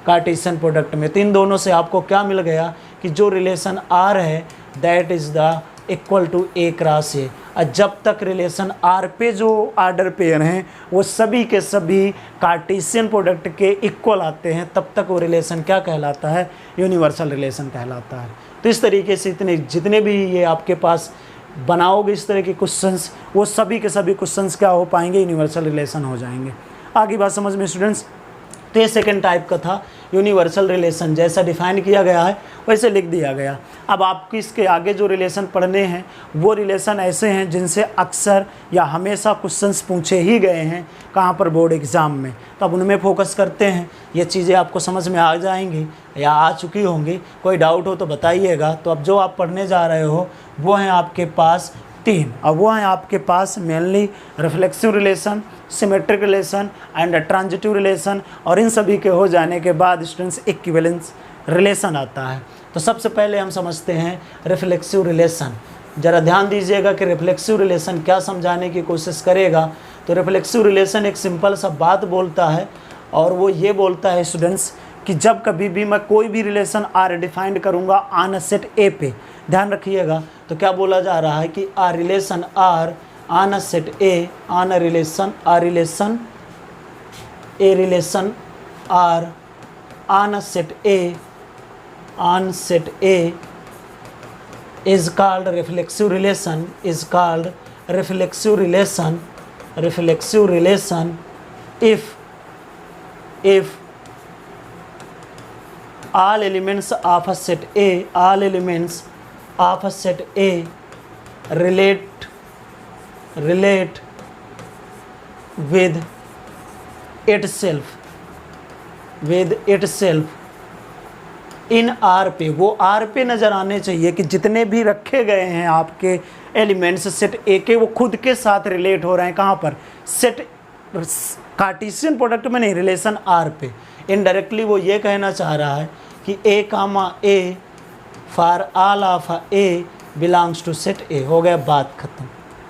कार्टेशियन प्रोडक्ट में। तो इन दोनों से आपको क्या मिल गया कि जो रिलेशन आर है that is the equal to A cross A. और जब तक रिलेशन आर पे जो ऑर्डर पेयर हैं वो सभी के सभी कार्टेशियन प्रोडक्ट के इक्वल आते हैं, तब तक वो रिलेशन क्या कहलाता है? यूनिवर्सल रिलेशन कहलाता है। तो इस तरीके से जितने भी ये आपके पास बनाओगे इस तरह के क्वेश्चंस, वो सभी के सभी क्वेश्चंस क्या हो पाएंगे? यूनिवर्सल रिलेशन हो जाएंगे। आगे बात समझ में स्टूडेंट्स? तो ये सेकेंड टाइप का था, यूनिवर्सल रिलेशन। जैसा डिफाइन किया गया है वैसे लिख दिया गया। अब आपको इसके आगे जो रिलेशन पढ़ने हैं वो रिलेशन ऐसे हैं जिनसे अक्सर या हमेशा क्वेश्चंस पूछे ही गए हैं, कहाँ पर? बोर्ड एग्ज़ाम में। तो अब उनमें फोकस करते हैं, ये चीज़ें आपको समझ में आ जाएंगी या आ चुकी होंगी। कोई डाउट हो तो बताइएगा। तो अब जो आप पढ़ने जा रहे हो वो हैं आपके पास 3, और वो हैं आपके पास mainly reflexive relation, symmetric relation and transitive relation. और इन सभी के हो जाने के बाद स्टूडेंट्स इक्विवेलेंस रिलेशन आता है। तो सबसे पहले हम समझते हैं रिफ्लेक्सिव रिलेशन। ज़रा ध्यान दीजिएगा कि रिफ्लेक्सिव रिलेशन क्या समझाने की कोशिश करेगा। तो रिफ्लेक्सिव रिलेशन एक सिंपल सा बात बोलता है, और वो ये बोलता है स्टूडेंट्स कि जब कभी भी मैं कोई भी रिलेशन आर डिफाइंड करूँगा ऑन अ सेट ए पे, ध्यान रखिएगा, तो क्या बोला जा रहा है कि a relation R on a set A, on a relation a relation R on a set A, on set A is called reflexive relation, is called reflexive relation if all elements of a set A, all elements of a set A relate with itself in are पे। वो are पे नज़र आने चाहिए कि जितने भी रखे गए हैं आपके एलिमेंट्स सेट ए के, वो खुद के साथ रिलेट हो रहे हैं। कहाँ पर? सेट कार्टेशियन प्रोडक्ट में नहीं, रिलेशन आर पे। इनडायरेक्टली वो ये कहना चाह रहा है कि a comma a for all of A belongs to set A. हो गया, बात ख़त्म।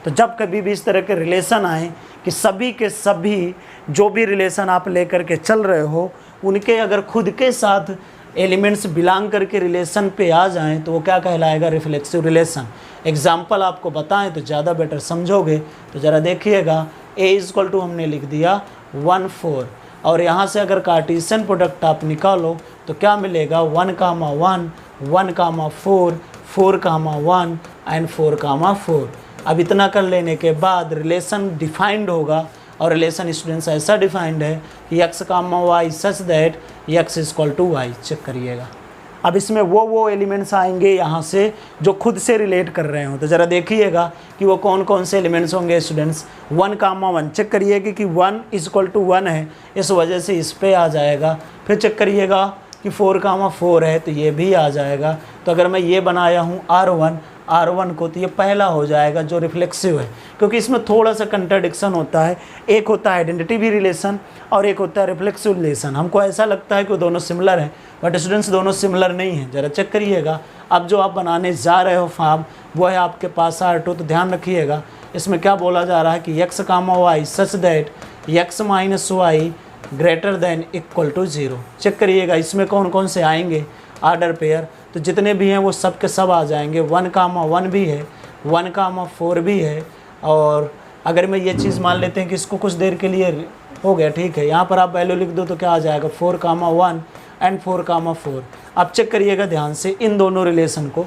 तो जब कभी भी इस तरह के रिलेशन आए कि सभी के सभी जो भी रिलेशन आप लेकर के चल रहे हो उनके अगर खुद के साथ एलिमेंट्स बिलोंग करके रिलेशन पे आ जाएं तो वो क्या कहलाएगा? Reflexive relation. एग्जाम्पल आपको बताएं तो ज़्यादा बेटर समझोगे। तो ज़रा देखिएगा, ए इक्वल टू हमने लिख दिया 1, 4, और यहाँ से अगर कार्टेशियन प्रोडक्ट आप निकालो तो क्या मिलेगा? 1, 1, 1, 4, 4, 1 एंड 4, 4। अब इतना कर लेने के बाद रिलेशन डिफाइंड होगा, और रिलेशन स्टूडेंट्स ऐसा डिफाइंड है कि x, y such that x equal to y। Check करिएगा। अब इसमें वो एलिमेंट्स आएंगे यहाँ से जो खुद से रिलेट कर रहे हो। तो ज़रा देखिएगा कि वो कौन कौन से एलिमेंट्स होंगे स्टूडेंट्स। 1, 1 चेक करिएगा कि 1 = 1 है, इस वजह से इस पे आ जाएगा। फिर चेक करिएगा कि 4, 4 है तो ये भी आ जाएगा। तो अगर मैं ये बनाया हूँ R1 को, तो ये पहला हो जाएगा जो रिफ्लेक्सिव है, क्योंकि इसमें थोड़ा सा कंट्राडिक्शन होता है। एक होता है आइडेंटिटी रिलेशन और एक होता है रिफ्लेक्सिव रिलेशन। हमको ऐसा लगता है कि वो दोनों सिमिलर हैं, बट स्टूडेंट्स दोनों सिमिलर नहीं हैं। ज़रा चेक करिएगा। अब जो आप बनाने जा रहे हो फॉर्म, वो है आपके पास R2। तो ध्यान रखिएगा इसमें क्या बोला जा रहा है कि x, y such that x - y > 0। Check करिएगा इसमें कौन कौन से आएंगे आर्डर पेयर। तो जितने भी हैं वो सब के सब आ जाएंगे। 1, 1 भी है, 1, 4 भी है। और अगर मैं ये चीज़ मान लेते हैं कि इसको कुछ देर के लिए हो गया, ठीक है, यहाँ पर आप वैल्यू लिख दो तो क्या आ जाएगा 4, 1 एंड 4, 4। अब चेक करिएगा ध्यान से इन दोनों रिलेशन को।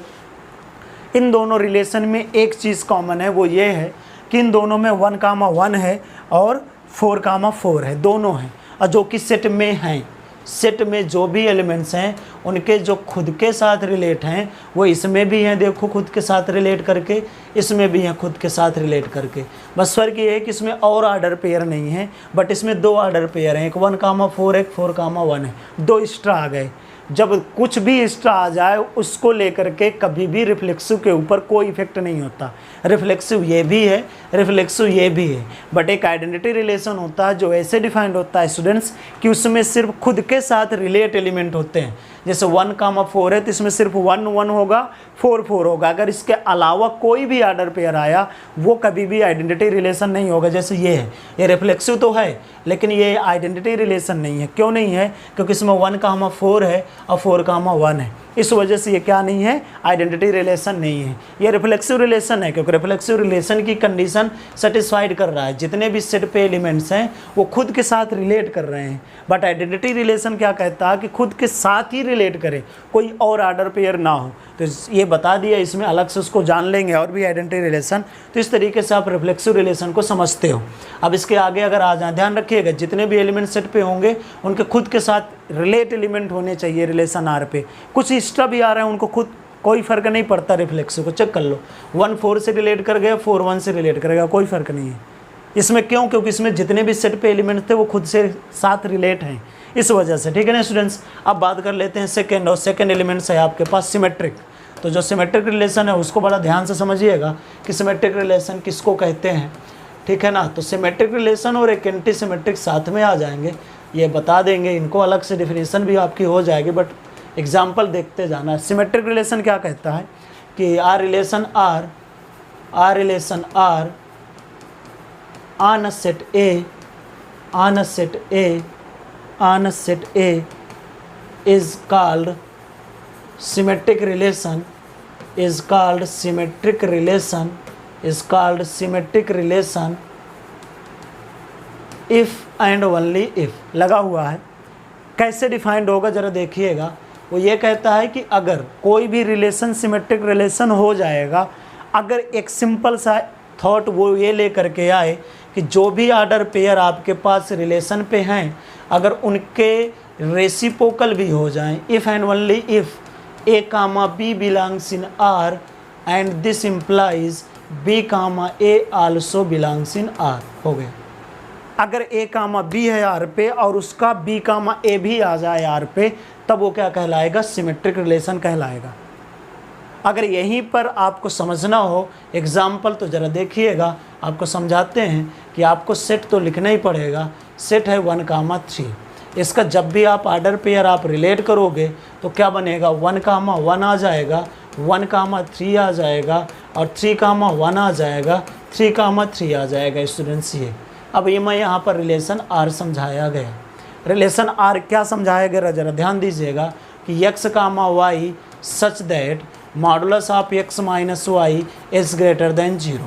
इन दोनों रिलेशन में एक चीज़ कॉमन है, वो ये है कि इन दोनों में 1, 1 है और 4, 4 है, दोनों हैं। और जो कि सेट में हैं, सेट में जो भी एलिमेंट्स हैं उनके जो खुद के साथ रिलेट हैं वो इसमें भी हैं, देखो खुद के साथ रिलेट करके, इसमें भी हैं खुद के साथ रिलेट करके। बस फ़र्क ये है कि इसमें और आर्डर पेयर नहीं है, बट इसमें 2 आर्डर पेयर हैं, एक 1, 4 एक 4, 1 है, 2 एक्स्ट्रा आ गए। जब कुछ भी एक्स्ट्रा आ जाए उसको लेकर के कभी भी रिफ्लेक्सिव के ऊपर कोई इफेक्ट नहीं होता। रिफ्लेक्सिव ये भी है, रिफ्लेक्सिव ये भी है, बट एक आइडेंटिटी रिलेशन होता है जो ऐसे डिफाइंड होता है स्टूडेंट्स कि उसमें सिर्फ खुद के साथ रिलेट एलिमेंट होते हैं। जैसे 1, 4 है तो इसमें सिर्फ 1, 1 होगा, 4, 4 होगा। अगर इसके अलावा कोई भी आर्डर पेयर आया वो कभी भी आइडेंटिटी रिलेशन नहीं होगा। जैसे ये है, ये रिफ्लेक्सिव तो है लेकिन ये आइडेंटिटी रिलेशन नहीं है। क्यों नहीं है? क्योंकि इसमें 1, 4 है और 4, 1 है, इस वजह से ये क्या नहीं है, आइडेंटिटी रिलेशन नहीं है। ये रिफ्लेक्सिव रिलेशन है क्योंकि रिफ्लेक्सिव रिलेशन की कंडीशन सेटिस्फाइड कर रहा है, जितने भी सेट पे एलिमेंट्स हैं वो खुद के साथ रिलेट कर रहे हैं। बट आइडेंटिटी रिलेशन क्या कहता है कि खुद के साथ ही रिलेट करे, कोई और आर्डर पेयर ना हो। तो ये बता दिया, इसमें अलग से उसको जान लेंगे और भी आइडेंटिटी रिलेशन। तो इस तरीके से आप रिफ्लेक्सिव रिलेशन को समझते हो। अब इसके आगे अगर आ जाए, ध्यान रखिएगा जितने भी एलिमेंट सेट पे होंगे उनके खुद के साथ रिलेट एलिमेंट होने चाहिए रिलेशन आर पे। कुछ एक्स्ट्रा भी आ रहे हैं उनको खुद कोई फ़र्क नहीं पड़ता। रिफ्लेक्सिव को चेक कर लो, 1, 4 से रिलेट कर गया, 4, 1 से रिलेट करेगा, कोई फ़र्क नहीं है इसमें। क्यों? क्योंकि इसमें जितने भी सेट पे एलिमेंट्स थे वो खुद से साथ रिलेट हैं, इस वजह से। ठीक है ना स्टूडेंट्स। अब बात कर लेते हैं सेकेंड, और सेकेंड एलिमेंट्स है आपके पास सिमेट्रिक। तो जो सिमेट्रिक रिलेशन है उसको बड़ा ध्यान से समझिएगा कि सिमेट्रिक रिलेशन किसको कहते हैं, ठीक है ना। तो सिमेट्रिक रिलेशन और एक एंटी सिमेट्रिक साथ में आ जाएंगे, ये बता देंगे, इनको अलग से डिफिनेशन भी आपकी हो जाएगी, बट एग्जाम्पल देखते जाना है। सिमेट्रिक रिलेशन क्या कहता है कि R relation R on a set A is called symmetric relation if and only if लगा हुआ है। कैसे डिफाइंड होगा जरा देखिएगा। वो ये कहता है कि अगर कोई भी रिलेशन सिमेट्रिक रिलेशन हो जाएगा, अगर एक सिंपल सा थॉट वो ये ले करके आए कि जो भी आर्डर पेयर आपके पास रिलेशन पे हैं अगर उनके रेसिप्रोकल भी हो जाएं, if and only if A, B belongs in R and this implies B, A also belongs in R हो गया। अगर A, B है R पे और उसका B, A भी आ जाए R पे, तब वो क्या कहलाएगा, सिमेट्रिक रिलेशन कहलाएगा। अगर यहीं पर आपको समझना हो एग्जाम्पल तो ज़रा देखिएगा, आपको समझाते हैं कि आपको सेट तो लिखना ही पड़ेगा। सेट है 1, 3। इसका जब भी आप आर्डर पेयर आप रिलेट करोगे तो क्या बनेगा, 1, 1 आ जाएगा, 1, 3 आ जाएगा और 3, 1 आ जाएगा, 3, 3 आ जाएगा स्टूडेंट्स। ये अब ये मैं यहाँ पर रिलेशन आर समझाया गया। रिलेशन आर क्या समझाया गया जरा ध्यान दीजिएगा कि x, y such that modulus of x - y is greater than 0,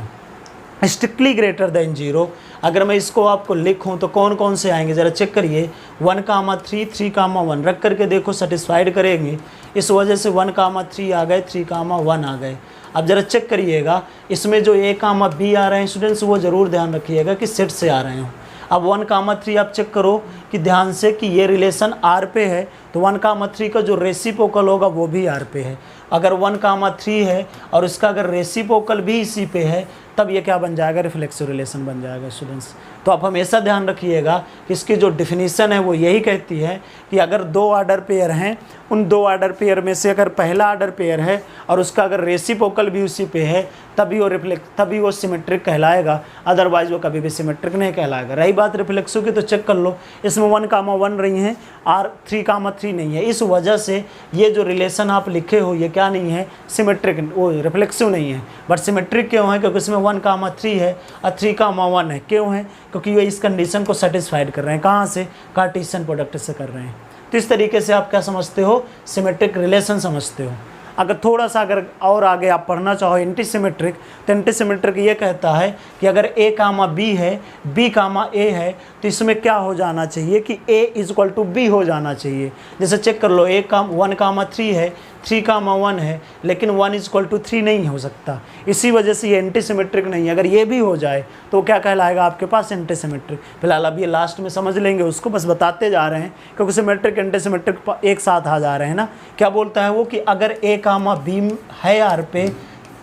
strictly greater than 0। अगर मैं इसको आपको लिखूं तो कौन कौन से आएंगे ज़रा चेक करिए। 1, 3, 3, 1 रख करके देखो सेटिस्फाइड करेंगे, इस वजह से 1, 3 आ गए, 3, 1 आ गए। अब ज़रा चेक करिएगा इसमें जो A, B आ रहे हैं स्टूडेंट्स वो ज़रूर ध्यान रखिएगा कि सेट से आ रहे हो। अब 1,3 आप चेक करो कि ध्यान से कि ये रिलेशन R पे है, तो 1,3 का जो रेसिप्रोकल होगा वो भी R पे है। अगर 1,3 है और उसका अगर रेसिप्रोकल भी इसी पे है, तब ये क्या बन जाएगा, रिफ्लेक्सिव रिलेशन बन जाएगा स्टूडेंट्स। तो आप हमेशा ध्यान रखिएगा कि इसकी जो डिफिनीशन है वो यही कहती है कि अगर 2 ऑर्डर पेयर हैं, उन 2 ऑर्डर पेयर में से अगर पहला ऑर्डर पेयर है और उसका अगर रेसिप्रोकल भी उसी पे है, तभी वो सिमेट्रिक कहलाएगा, अदरवाइज वो कभी भी सिमेट्रिक नहीं कहलाएगा। रही बात रिफ्लेक्सिव की, तो चेक कर लो, इसमें 1,1 रही हैं, R 3,3 नहीं है। इस वजह से ये जो रिलेशन आप लिखे हो ये क्या नहीं है, सिमेट्रिक, वो रिफ्लेक्सिव नहीं है। बट सिमेट्रिक क्यों है, क्योंकि इसमें 1,3 है और 3,1 है। क्यों है, क्योंकि ये इस कंडीशन को सेटिस्फाइड कर रहे हैं। कहाँ से, कार्टेशियन प्रोडक्ट से कर रहे हैं। तो इस तरीके से आप क्या समझते हो, सिमेट्रिक रिलेशन समझते हो। अगर थोड़ा सा अगर और आगे आप पढ़ना चाहो एंटी सिमेट्रिक, तो एंटी सिमेट्रिक ये कहता है कि अगर A, B है, B, A है, तो इसमें क्या हो जाना चाहिए कि A = B हो जाना चाहिए। जैसे चेक कर लो, 1,3 है, 3,1 है, लेकिन 1 = 3 नहीं हो सकता। इसी वजह से ये एंटी सिमेट्रिक नहीं है। अगर ये भी हो जाए तो क्या कहलाएगा आपके पास, एंटी सिमेट्रिक। फिलहाल अब ये लास्ट में समझ लेंगे, उसको बस बताते जा रहे हैं, क्योंकि सिमेट्रिक एंटी सिमेट्रिक एक साथ आ जा रहे हैं ना। क्या बोलता है वो कि अगर A, B है R पे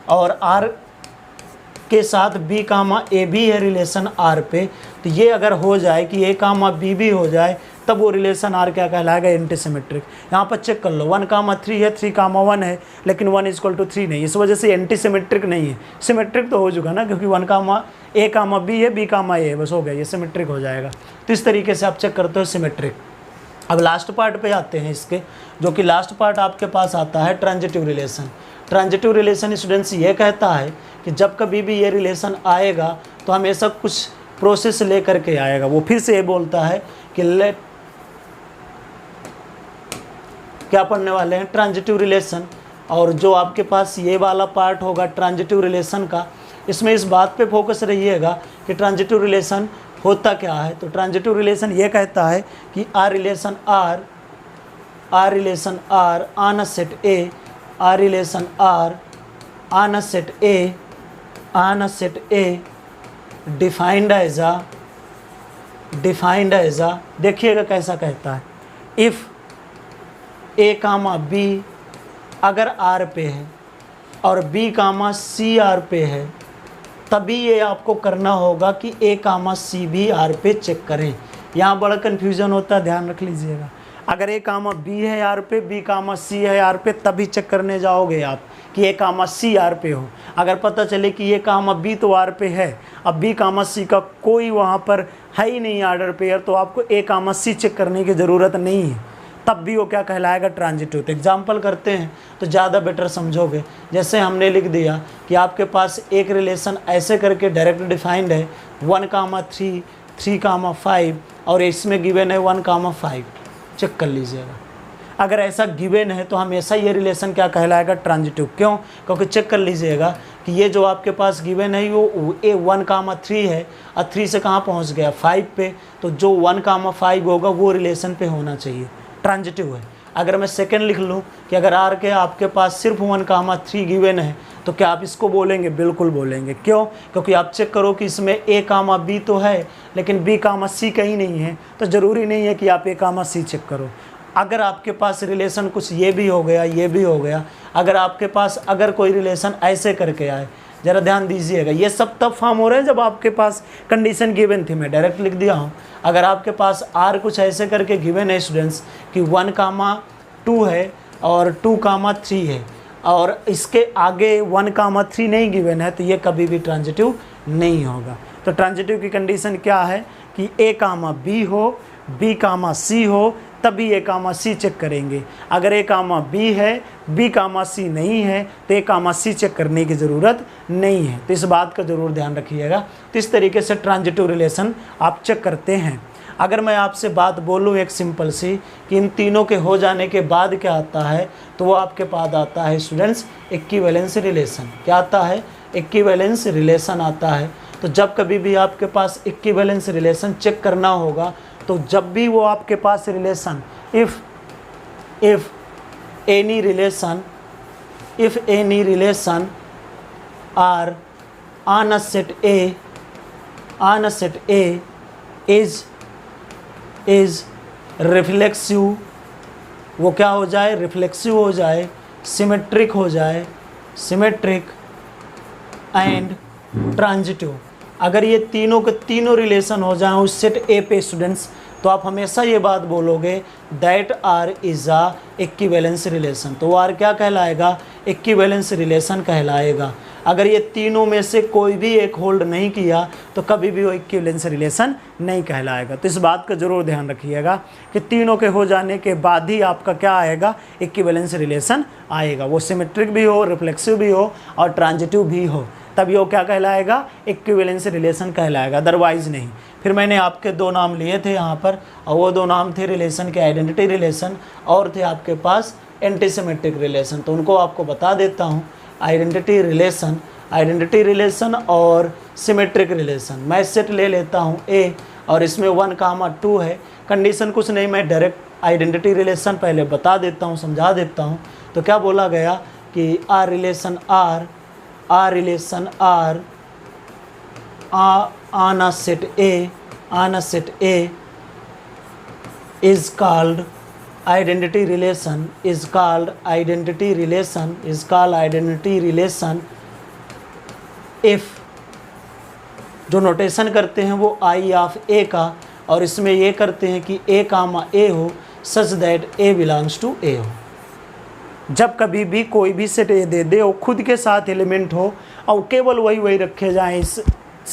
और R के साथ B, A भी है रिलेशन R पे, तो ये अगर हो जाए कि A, B भी हो जाए, तब वो रिलेशन R क्या कहलाएगा, एंटी सिमेट्रिक। यहाँ पर चेक कर लो, 1,3 है, 3,1 है, लेकिन 1 = 3 नहीं, इस वजह से एंटी सिमेट्रिक नहीं है। सिमेट्रिक तो हो चुका ना, क्योंकि A, B है, B, A है, बस हो गया, ये सिमेट्रिक हो जाएगा। तो इस तरीके से आप चेक करते हो सिमेट्रिक। अब लास्ट पार्ट पे आते हैं इसके, जो कि लास्ट पार्ट आपके पास आता है transitive relation. Transitive relation students ये कहता है कि जब कभी भी ये रिलेशन आएगा तो हमेशा कुछ प्रोसेस ले करके आएगा। वो फिर से ये बोलता है कि क्या पढ़ने वाले हैं, ट्रांजिटिव रिलेशन। और जो आपके पास ये वाला पार्ट होगा ट्रांजिटिव रिलेशन का, इसमें इस बात पे फोकस रहिएगा कि ट्रांजिटिव रिलेशन होता क्या है। तो ट्रांजिटिव रिलेशन ये कहता है कि R relation R on a set A, R relation R on a set A defined as a, देखिएगा कैसा कहता है, इफ़ A, B अगर R पे है और B, C R पे है, तभी ये आपको करना होगा कि A, C भी R पे चेक करें। यहाँ बड़ा कन्फ्यूज़न होता है, ध्यान रख लीजिएगा। अगर A, B है R पे, B, C है R पे, तभी चेक करने जाओगे आप कि A, C R पे हो। अगर पता चले कि A, B तो R पे है, अब B, C का कोई वहाँ पर है ही नहीं ऑर्डर पेयर, तो आपको A, C चेक करने की ज़रूरत नहीं है, तब भी वो क्या कहलाएगा, ट्रांजिटिव। तो एग्जाम्पल करते हैं तो ज़्यादा बेटर समझोगे। जैसे हमने लिख दिया कि आपके पास एक रिलेशन ऐसे करके डायरेक्ट डिफाइंड है, 1,3, 3,5 और इसमें गिवन है 1,5। चेक कर लीजिएगा, अगर ऐसा गिवन है तो हमेशा ये रिलेशन क्या कहलाएगा, ट्रांजिटिव। क्यों, क्योंकि चेक कर लीजिएगा कि ये जो आपके पास गिवन है वो 1,3 है और 3 से कहाँ पहुँच गया, 5 पे, तो जो 1,5 होगा वो रिलेशन पे होना चाहिए, ट्रांजिटिव है। अगर मैं सेकंड लिख लूँ कि अगर R के आपके पास सिर्फ 1,3 गिवन है, तो क्या आप इसको बोलेंगे, बिल्कुल बोलेंगे। क्यों, क्योंकि आप चेक करो कि इसमें A, B तो है, लेकिन B, C कहीं नहीं है, तो ज़रूरी नहीं है कि आप A, C चेक करो। अगर आपके पास रिलेशन कुछ ये भी हो गया, ये भी हो गया, अगर आपके पास अगर कोई रिलेशन ऐसे करके आए, ज़रा ध्यान दीजिएगा, ये सब तब फॉर्म हो रहे हैं जब आपके पास कंडीशन गिवन थी। मैं डायरेक्ट लिख दिया हूँ, अगर आपके पास R कुछ ऐसे करके गिवन है स्टूडेंट्स कि 1,2 है और 2,3 है और इसके आगे 1,3 नहीं गिवन है, तो ये कभी भी ट्रांजिटिव नहीं होगा। तो ट्रांजिटिव की कंडीशन क्या है कि A, B हो, B, C हो, तभी A, C चेक करेंगे। अगर A, B है, B, C नहीं है, तो A, C चेक करने की ज़रूरत नहीं है। तो इस बात का ज़रूर ध्यान रखिएगा। तो इस तरीके से ट्रांजिटिव रिलेशन आप चेक करते हैं। अगर मैं आपसे बात बोलूँ एक सिंपल सी कि इन तीनों के हो जाने के बाद क्या आता है, तो वो आपके पास आता है स्टूडेंट्स इक्विवेलेंस रिलेशन। क्या आता है, इक्विवेलेंस रिलेशन आता है। तो जब कभी भी आपके पास इक्विवेलेंस रिलेशन चेक करना होगा, तो जब भी वो आपके पास relation if any relation R on a set A is reflexive, वो क्या हो जाए, रिफ्लेक्सिव हो जाए, सिमेट्रिक हो जाए, सिमेट्रिक एंड ट्रांजिटिव। अगर ये तीनों के तीनों रिलेशन हो जाएं उस सेट ए पे स्टूडेंट्स, तो आप हमेशा ये बात बोलोगे that R is a equivalence relation. तो वो आर क्या कहलाएगा, इक्विवेलेंस रिलेशन कहलाएगा। अगर ये तीनों में से कोई भी एक होल्ड नहीं किया तो कभी भी वो इक्विवेलेंस रिलेशन नहीं कहलाएगा। तो इस बात का जरूर ध्यान रखिएगा कि तीनों के हो जाने के बाद ही आपका क्या आएगा, इक्विवेलेंस रिलेशन आएगा। वो सिमेट्रिक भी हो, रिफ्लेक्सिव भी हो और ट्रांजिटिव भी हो, तभी वो क्या कहलाएगा, इक्विवेलेंस रिलेशन कहलाएगा, अदरवाइज नहीं। फिर मैंने आपके दो नाम लिए थे यहाँ पर, और वो दो नाम थे रिलेशन के आइडेंटिटी रिलेशन और थे आपके पास एंटीसिमेट्रिक रिलेशन। तो उनको आपको बता देता हूँ, आइडेंटिटी रिलेशन और सिमेट्रिक रिलेशन। मैं सेट ले लेता हूँ ए और इसमें 1, 2 है। कंडीशन कुछ नहीं, मैं डायरेक्ट आइडेंटिटी रिलेशन पहले बता देता हूँ, समझा देता हूँ। तो क्या बोला गया कि R relation R on a set A is called identity relation if, जो नोटेशन करते हैं वो I ऑफ A का, और इसमें ये करते हैं कि A कामा A हो such that A belongs to A हो। जब कभी भी कोई भी सेट ए दे दे और खुद के साथ एलिमेंट हो और केवल वही रखे जाएं इस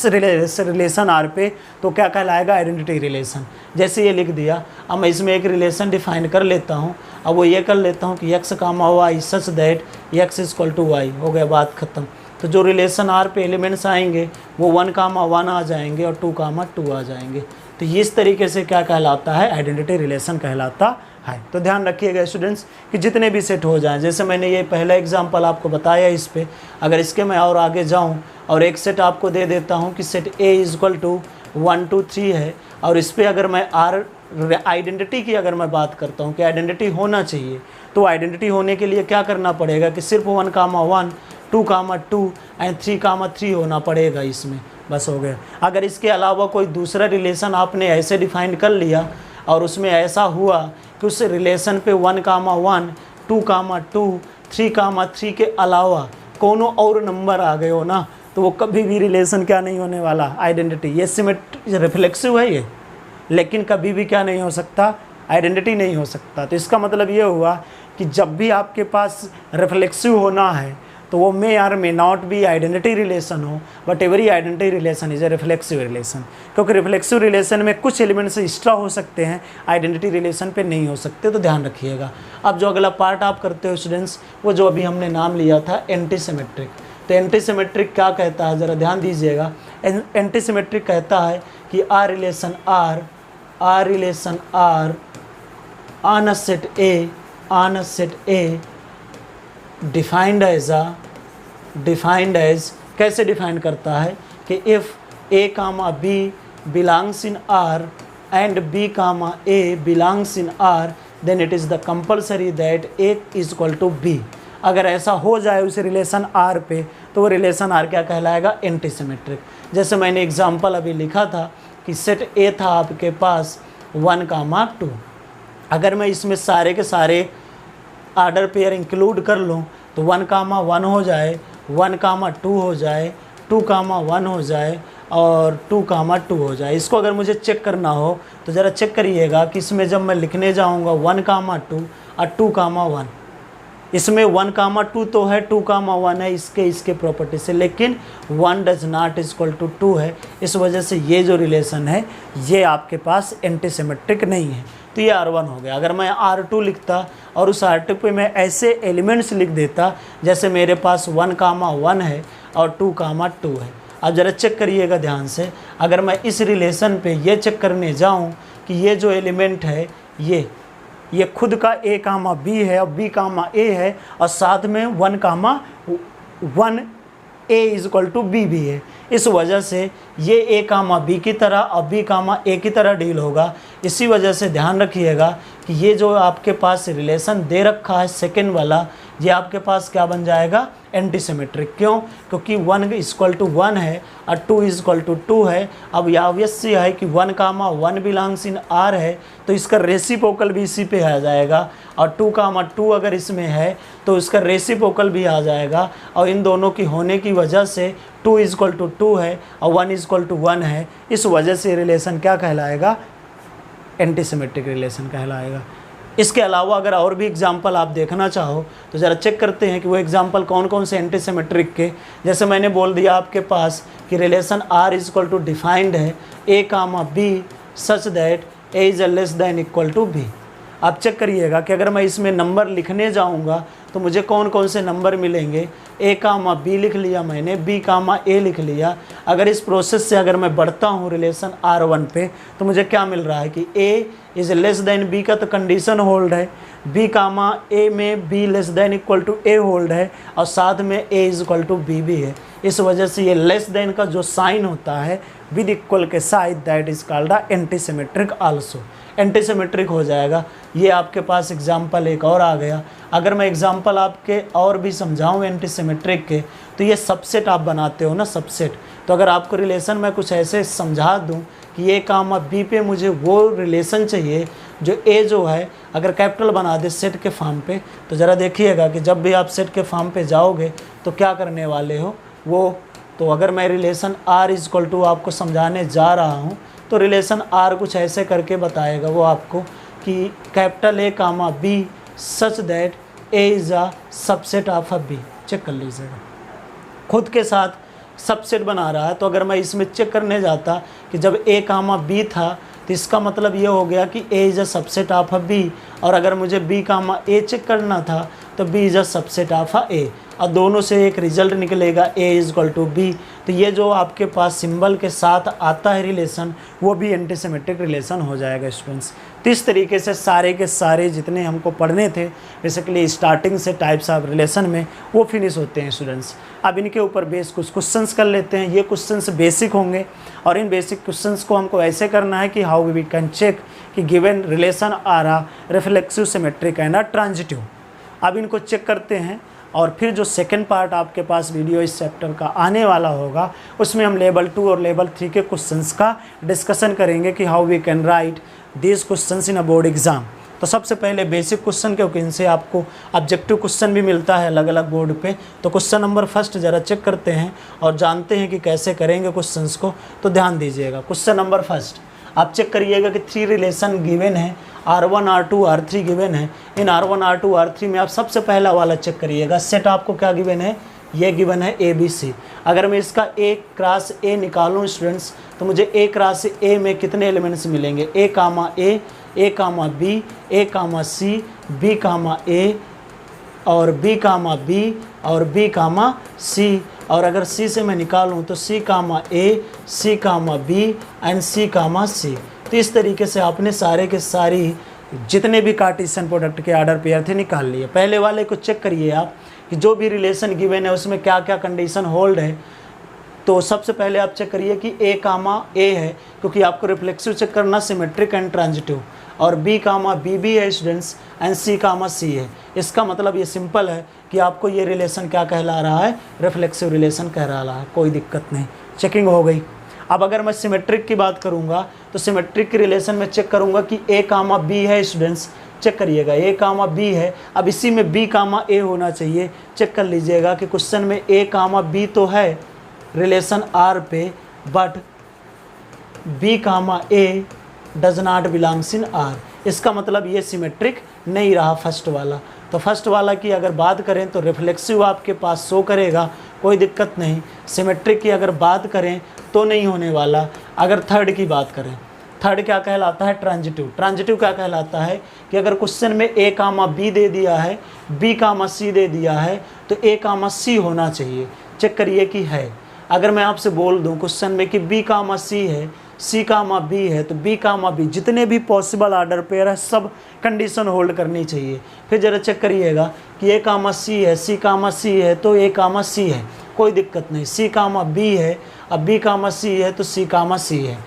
रिलेशन आर पे, तो क्या कहलाएगा, आइडेंटिटी रिलेशन। जैसे ये लिख दिया, अब मैं इसमें एक रिलेशन डिफाइन कर लेता हूँ। अब वो ये कर लेता हूँ कि x comma y such that x equal to y, हो गया, बात ख़त्म। तो जो रिलेशन आर पे एलिमेंट्स आएंगे वो 1, 1 आ जाएंगे और 2, 2 आ जाएंगे। तो इस तरीके से क्या कहलाता है, आइडेंटिटी रिलेशन कहलाता है। तो ध्यान रखिएगा स्टूडेंट्स कि जितने भी सेट हो जाएं, जैसे मैंने ये पहला एग्जांपल आपको बताया इस पे, अगर इसके मैं और आगे जाऊं और एक सेट आपको दे देता हूं कि सेट A इक्वल टू 1, 2, 3 है, और इस पर अगर मैं आर आइडेंटिटी की अगर मैं बात करता हूं कि आइडेंटिटी होना चाहिए, तो आइडेंटिटी होने के लिए क्या करना पड़ेगा कि सिर्फ 1, 1, 2, 2 एंड 3, 3 होना पड़ेगा इसमें, बस हो गया। अगर इसके अलावा कोई दूसरा रिलेशन आपने ऐसे डिफाइन कर लिया और उसमें ऐसा हुआ कि उस रिलेशन पे 1, 1, 2, 2, 3, 3 के अलावा कोनो और नंबर आ गए हो ना, तो वो कभी भी रिलेशन क्या नहीं होने वाला, आइडेंटिटी। ये सिमेट्रिक रिफ्लेक्सिव है ये, लेकिन कभी भी क्या नहीं हो सकता, आइडेंटिटी नहीं हो सकता। तो इसका मतलब ये हुआ कि जब भी आपके पास रिफ्लेक्सिव होना है तो वो may R may not be identity relation हो, but every identity relation is a reflexive relation, क्योंकि रिफ्लेक्सिव रिलेशन में कुछ एलिमेंट्स एक्स्ट्रा हो सकते हैं, आइडेंटिटी रिलेशन पे नहीं हो सकते। तो ध्यान रखिएगा। अब जो अगला पार्ट आप करते हो स्टूडेंट्स, वो जो अभी हमने नाम लिया था एंटीसिमेट्रिक। तो एंटीसिमेट्रिक क्या कहता है, ज़रा ध्यान दीजिएगा। एंटीसिमेट्रिक कहता है कि R relation R on a set A defined as कैसे डिफाइन करता है कि if A comma B belongs in R and B comma A belongs in R, then it is the compulsory that A equal to B। अगर ऐसा हो जाए उस relation R पे, तो वो रिलेशन R क्या कहलाएगा, एंटीसिमेट्रिक। जैसे मैंने एग्जांपल अभी लिखा था कि सेट A था आपके पास 1, 2। अगर मैं इसमें सारे के सारे आर्डर पेयर इंक्लूड कर लूँ तो 1, 1 हो जाए, 1, 2 हो जाए, 2, 1 हो जाए और 2, 2 हो जाए। इसको अगर मुझे चेक करना हो तो ज़रा चेक करिएगा कि इसमें जब मैं लिखने जाऊँगा 1, 2 और 2, 1, इसमें 1, 2 तो है, 2, 1 है इसके प्रॉपर्टी से, लेकिन 1 डज नॉट इक्वल टू 2 है। इस वजह से ये जो रिलेशन है ये आपके पास एंटीसिमेट्रिक नहीं है। तो ये R1 हो गया। अगर मैं R2 लिखता और उस R2 पे मैं ऐसे एलिमेंट्स लिख देता, जैसे मेरे पास 1, 1 है और 2, 2 है। अब ज़रा चेक करिएगा ध्यान से, अगर मैं इस रिलेशन पे ये चेक करने जाऊं कि ये जो एलिमेंट है ये खुद का A कामा B है और B कामा A है और साथ में 1, 1 A इक्वल टू B भी है। इस वजह से ये A कामा B की तरह और B कामा A की तरह डील होगा। इसी वजह से ध्यान रखिएगा कि ये जो आपके पास रिलेशन दे रखा है सेकेंड वाला, ये आपके पास क्या बन जाएगा, एंटी सिमेट्रिक। क्यों? क्योंकि 1 इक्वल टू 1 है और 2 इक्वल टू 2 है। अब ये ऑब्वियस सी है कि 1 कामा 1 बिलोंग्स इन आर है, तो इसका रेसिप्रोकल भी इसी पे आ जाएगा, और 2 कामा 2 अगर इसमें है तो इसका रेसिप्रोकल भी आ जाएगा, और इन दोनों की होने की वजह से 2 इक्वल टू 2 है और 1 इक्वल टू 1 है। इस वजह से रिलेशन क्या कहलाएगा? एंटी सिमेट्रिक रिलेशन कहलाएगा। इसके अलावा अगर और भी एग्जाम्पल आप देखना चाहो तो ज़रा चेक करते हैं कि वो एग्जाम्पल कौन कौन से एंटी सिमेट्रिक के। जैसे मैंने बोल दिया आपके पास कि relation R is equal to defined है a comma B such that a is less than equal to b. आप चेक करिएगा कि अगर मैं इसमें नंबर लिखने जाऊंगा तो मुझे कौन कौन से नंबर मिलेंगे। ए कामा बी लिख लिया मैंने, बी कामा ए लिख लिया। अगर इस प्रोसेस से अगर मैं बढ़ता हूँ रिलेशन R1 पे तो मुझे क्या मिल रहा है कि A is less than B का तो कंडीशन होल्ड है, बी कामा ए में B less than equal to A hold है, और साथ में A is equal to B भी है। इस वजह से ये लेस दैन का जो साइन होता है विद इक्वल के साथ, that is called the anti symmetric also. Anti symmetric हो जाएगा। ये आपके पास एग्जाम्पल एक और आ गया। अगर मैं एग्जाम्पल आपके और भी समझाऊँ एंटी सिमेट्रिक के, तो ये सबसेट आप बनाते हो ना, सबसेट। तो अगर आपको रिलेशन में कुछ ऐसे समझा दूँ कि ए कामा बी पे मुझे वो रिलेशन चाहिए जो ए जो है अगर कैपिटल बना दे सेट के फॉर्म पे, तो ज़रा देखिएगा कि जब भी आप सेट के फॉर्म पे जाओगे तो क्या करने वाले हो वो। तो अगर मैं relation R is equal to आपको समझाने जा रहा हूँ तो रिलेशन आर कुछ ऐसे करके बताएगा वो आपको कि capital A comma B such that A is a subset of a B. चेक कर लीजिएगा, खुद के साथ सबसेट बना रहा है। तो अगर मैं इसमें चेक करने जाता कि जब ए कामा बी था तो इसका मतलब ये हो गया कि A is a subset of a B, और अगर मुझे बी कामा ए चेक करना था तो B is a subset of a A, और दोनों से एक रिजल्ट निकलेगा A is equal to B. तो ये जो आपके पास सिंबल के साथ आता है रिलेशन वो भी एंटी सिमेट्रिक रिलेशन हो जाएगा स्टूडेंट्स। तो इस तरीके से सारे के सारे जितने हमको पढ़ने थे बेसिकली स्टार्टिंग से टाइप्स ऑफ रिलेशन में वो फिनिश होते हैं स्टूडेंट्स। अब इनके ऊपर बेस कुछ क्वेश्चंस कर लेते हैं। ये क्वेश्चंस बेसिक होंगे और इन बेसिक क्वेश्चंस को हमको ऐसे करना है कि हाउ वी कैन चेक कि given relation R a reflexive symmetric and a transitive. अब इनको चेक करते हैं और फिर जो सेकंड पार्ट आपके पास वीडियो इस चैप्टर का आने वाला होगा उसमें हम लेवल 2 और लेवल 3 के क्वेश्चंस का डिस्कशन करेंगे कि how we can write this questions in a board exam. तो सबसे पहले बेसिक क्वेश्चन, क्योंकि इनसे आपको ऑब्जेक्टिव क्वेश्चन भी मिलता है अलग अलग बोर्ड पे। तो क्वेश्चन नंबर फर्स्ट ज़रा चेक करते हैं और जानते हैं कि कैसे करेंगे क्वेश्चंस को। तो ध्यान दीजिएगा, क्वेश्चन नंबर फर्स्ट आप चेक करिएगा कि 3 रिलेशन गिवन है, R1 R2 R3 गिवन है। इन R1 R2 R3 में आप सबसे पहला वाला चेक करिएगा, सेट आपको क्या गिवन है, ये गिवन है ABC। अगर मैं इसका A क्रॉस A निकालूं स्टूडेंट्स तो मुझे A क्रॉस A में कितने एलिमेंट्स मिलेंगे, A comma A, A comma B, A comma C, B comma A और B कामा B और B कामा C। और अगर C से मैं निकालूं तो C comma A, C comma B and C comma C। तो इस तरीके से आपने सारे के सारी जितने भी कार्टेशियन प्रोडक्ट के ऑर्डर पेयर थे निकाल लिए। पहले वाले को चेक करिए आप कि जो भी रिलेशन गिवन है उसमें क्या क्या कंडीशन होल्ड है। तो सबसे पहले आप चेक करिए कि A कामा A है, क्योंकि आपको रिफ्लेक्सिव चेक करना सिमेट्रिक एंड ट्रांजिटिव, और B कामा B भी है students and C comma C है। इसका मतलब ये सिंपल है कि आपको ये रिलेशन क्या कहला रहा है, रिफ्लेक्सिव रिलेशन कह रहा है। कोई दिक्कत नहीं, चेकिंग हो गई। अब अगर मैं सिमेट्रिक की बात करूँगा तो सिमेट्रिक के रिलेशन में चेक करूँगा कि A कामा B है स्टूडेंट्स। चेक करिएगा A कामा B है, अब इसी में B कामा A होना चाहिए। चेक कर लीजिएगा कि क्वेश्चन में A कामा B तो है रिलेशन R पे, but B comma A does not belongs in R। इसका मतलब ये सिमेट्रिक नहीं रहा फर्स्ट वाला। तो फर्स्ट वाला की अगर बात करें तो रिफ्लेक्सिव आपके पास शो करेगा, कोई दिक्कत नहीं। सिमेट्रिक की अगर बात करें तो नहीं होने वाला। अगर थर्ड की बात करें, थर्ड क्या कहलाता है, ट्रांजिटिव। ट्रांजिटिव क्या कहलाता है कि अगर क्वेश्चन में A कामा B दे दिया है, B कामा C दे दिया है तो A कामा C होना चाहिए। चेक करिए कि है। अगर मैं आपसे बोल दूं क्वेश्चन में कि B कामा C है, C कामा B है, तो B कामा B जितने भी पॉसिबल ऑर्डर पेयर है सब कंडीशन होल्ड करनी चाहिए। फिर ज़रा चेक करिएगा कि A कामा C है, C कामा C है तो A कामा C है, कोई दिक्कत नहीं। C कामा B है, अब B कामा C है तो C कामा C है।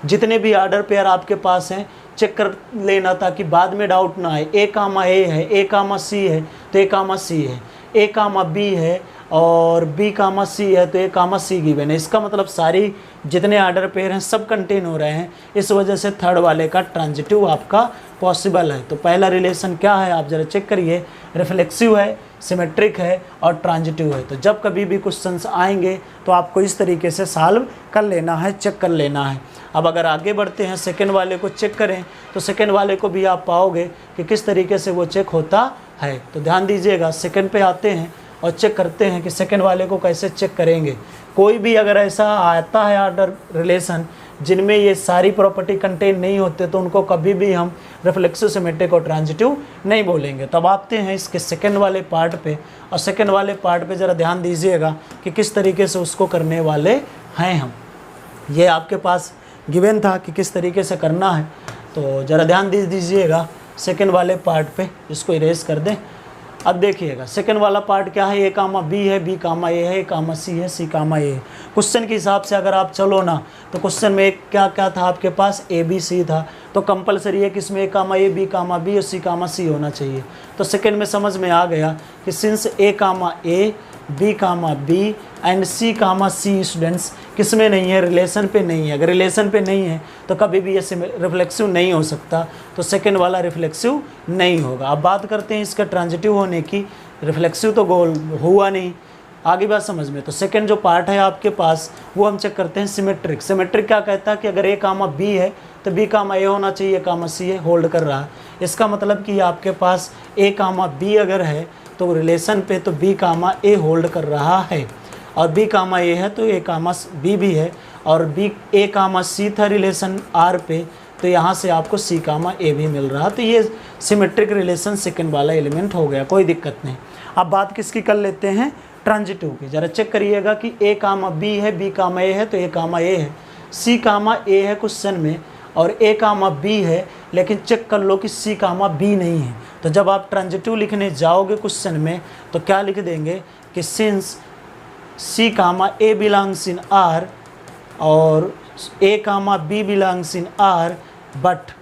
जितने भी ऑर्डर पेयर आपके पास हैं चेक कर लेना ताकि बाद में डाउट ना आए। A कामा A है, A कामा C है तो A कामा C है। ए कामा बी है और बी कामा सी है तो ए कामा सी गिवन है। इसका मतलब सारी जितने ऑर्डर पेयर हैं सब कंटेन हो रहे हैं, इस वजह से थर्ड वाले का ट्रांजिटिव आपका पॉसिबल है। तो पहला रिलेशन क्या है आप ज़रा चेक करिए, रिफ्लेक्सिव है, सिमेट्रिक है और ट्रांजिटिव है। तो जब कभी भी क्वेश्चंस आएंगे तो आपको इस तरीके से सॉल्व कर लेना है, चेक कर लेना है। अब अगर आगे बढ़ते हैं सेकंड वाले को चेक करें तो सेकंड वाले को भी आप पाओगे कि किस तरीके से वो चेक होता है। तो ध्यान दीजिएगा, सेकंड पे आते हैं और चेक करते हैं कि सेकंड वाले को कैसे चेक करेंगे। कोई भी अगर ऐसा आता है ऑर्डर रिलेशन जिनमें ये सारी प्रॉपर्टी कंटेन नहीं होते तो उनको कभी भी हम रिफ्लेक्सिव, सिमेट्रिक और ट्रांजिटिव नहीं बोलेंगे। तब आते हैं इसके सेकंड वाले पार्ट पे, और सेकंड वाले पार्ट पे ज़रा ध्यान दीजिएगा कि किस तरीके से उसको करने वाले हैं हम। ये आपके पास गिवन था कि किस तरीके से करना है, तो ज़रा ध्यान दीजिएगा सेकंड वाले पार्ट पे, इसको इरेज कर दें। अब देखिएगा सेकंड वाला पार्ट क्या है, ए कामा बी है, बी कामा ए है, ए कामा सी है, सी कामा ए है। क्वेश्चन के हिसाब से अगर आप चलो ना तो क्वेश्चन में क्या क्या था आपके पास, ए बी सी था, तो कंपलसरी है कि इसमें ए comma A, B comma B और सी कामा सी होना चाहिए। तो सेकंड में समझ में आ गया कि since A comma A, B comma B and C comma C students किस में नहीं है, रिलेशन पे नहीं है। अगर रिलेशन पे नहीं है तो कभी भी ये रिफ्लेक्सिव नहीं हो सकता, तो सेकंड वाला रिफ्लेक्सिव नहीं होगा। अब बात करते हैं इसका ट्रांजिटिव होने की। रिफ्लेक्सिव तो गोल हुआ नहीं, आगे बात समझ में। तो सेकंड जो पार्ट है आपके पास वो हम चेक करते हैं सिमेट्रिक। सिमेट्रिक क्या कहता है कि अगर ए कामा बी है तो बी कामा ए होना चाहिए, कामा सी है, होल्ड कर रहा है। इसका मतलब कि आपके पास ए कामा बी अगर है तो रिलेशन पे तो बी कामा ए होल्ड कर रहा है, और बी कामा ए है तो ए कामा बी भी है, और बी ए कामा सी था रिलेशन आर पे, तो यहाँ से आपको सी कामा ए भी मिल रहा। तो ये सिमेट्रिक रिलेशन सेकंड वाला एलिमेंट हो गया, कोई दिक्कत नहीं। अब बात किसकी कर लेते हैं, ट्रांजिटिव की। ज़रा चेक करिएगा कि ए कामा बी है, बी कामा ए है तो ए कामा ए है, सी कामा ए है क्वेश्चन में और ए कामा बी है, लेकिन चेक कर लो कि सी कामा बी नहीं है। तो जब आप ट्रांजिटिव लिखने जाओगे क्वेश्चन में तो क्या लिख देंगे कि since c comma A belongs in R और a comma b belongs in R but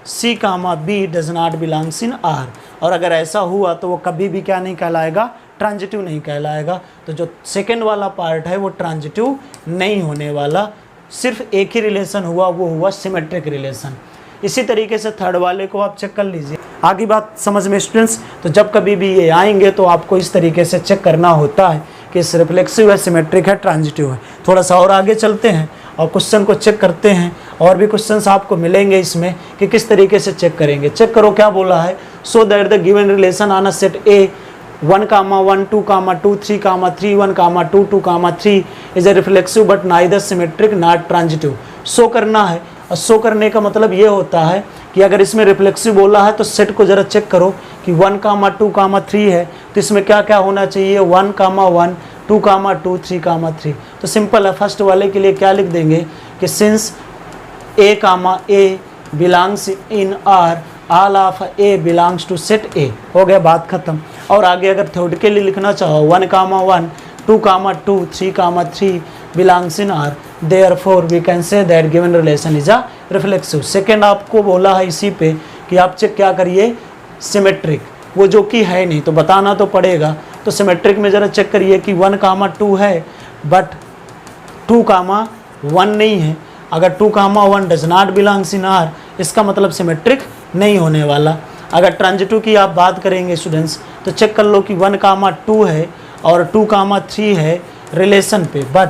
c comma b does not belongs in R. और अगर ऐसा हुआ तो वो कभी भी क्या नहीं कहलाएगा, ट्रांजिटिव नहीं कहलाएगा। तो जो सेकंड वाला पार्ट है वो ट्रांजिटिव नहीं होने वाला, सिर्फ एक ही रिलेशन हुआ, वो हुआ सिमेट्रिक रिलेशन। इसी तरीके से थर्ड वाले को आप चेक कर लीजिए। आगे बात समझ में स्टूडेंट्स, तो जब कभी भी ये आएंगे तो आपको इस तरीके से चेक करना होता है कि इस रिफ्लेक्सिव है, सिमेट्रिक है, ट्रांजिटिव है। थोड़ा सा और आगे चलते हैं और क्वेश्चन को चेक करते हैं, और भी क्वेश्चंस आपको मिलेंगे इसमें कि किस तरीके से चेक करेंगे। चेक करो क्या बोला है, so that the given relation on a set A 1,1, 2,2, 3,3, 1,2, 2,3 is a reflexive but neither symmetric not transitive. Show करना है, और शो करने का मतलब ये होता है कि अगर इसमें रिफ्लेक्सिव बोला है तो सेट को ज़रा चेक करो कि 1,2,3 है तो इसमें क्या क्या होना चाहिए, 1,1, 2,2, 3,3। तो सिंपल है, फर्स्ट वाले के लिए क्या लिख देंगे कि since A comma A belongs in R all of A belongs to set A, हो गया, बात खत्म। और आगे अगर थ्योरेटिकली लिखना चाहो 1,1, 2,2, 3,3 belongs in R, therefore we can say that given relation is a reflexive. Second आपको बोला है इसी पे कि आप चेक क्या करिए, सिमेट्रिक, वो जो कि है नहीं तो बताना तो पड़ेगा। तो सिमेट्रिक में ज़रा चेक करिए कि 1,2 है बट 2,1 नहीं है। अगर 2,1 does not belongs in are, इसका मतलब सिमेट्रिक नहीं होने वाला। अगर ट्रांजिटिव की आप बात करेंगे स्टूडेंट्स तो चेक कर लो कि 1,2 है और 2,3 है रिलेशन पे, but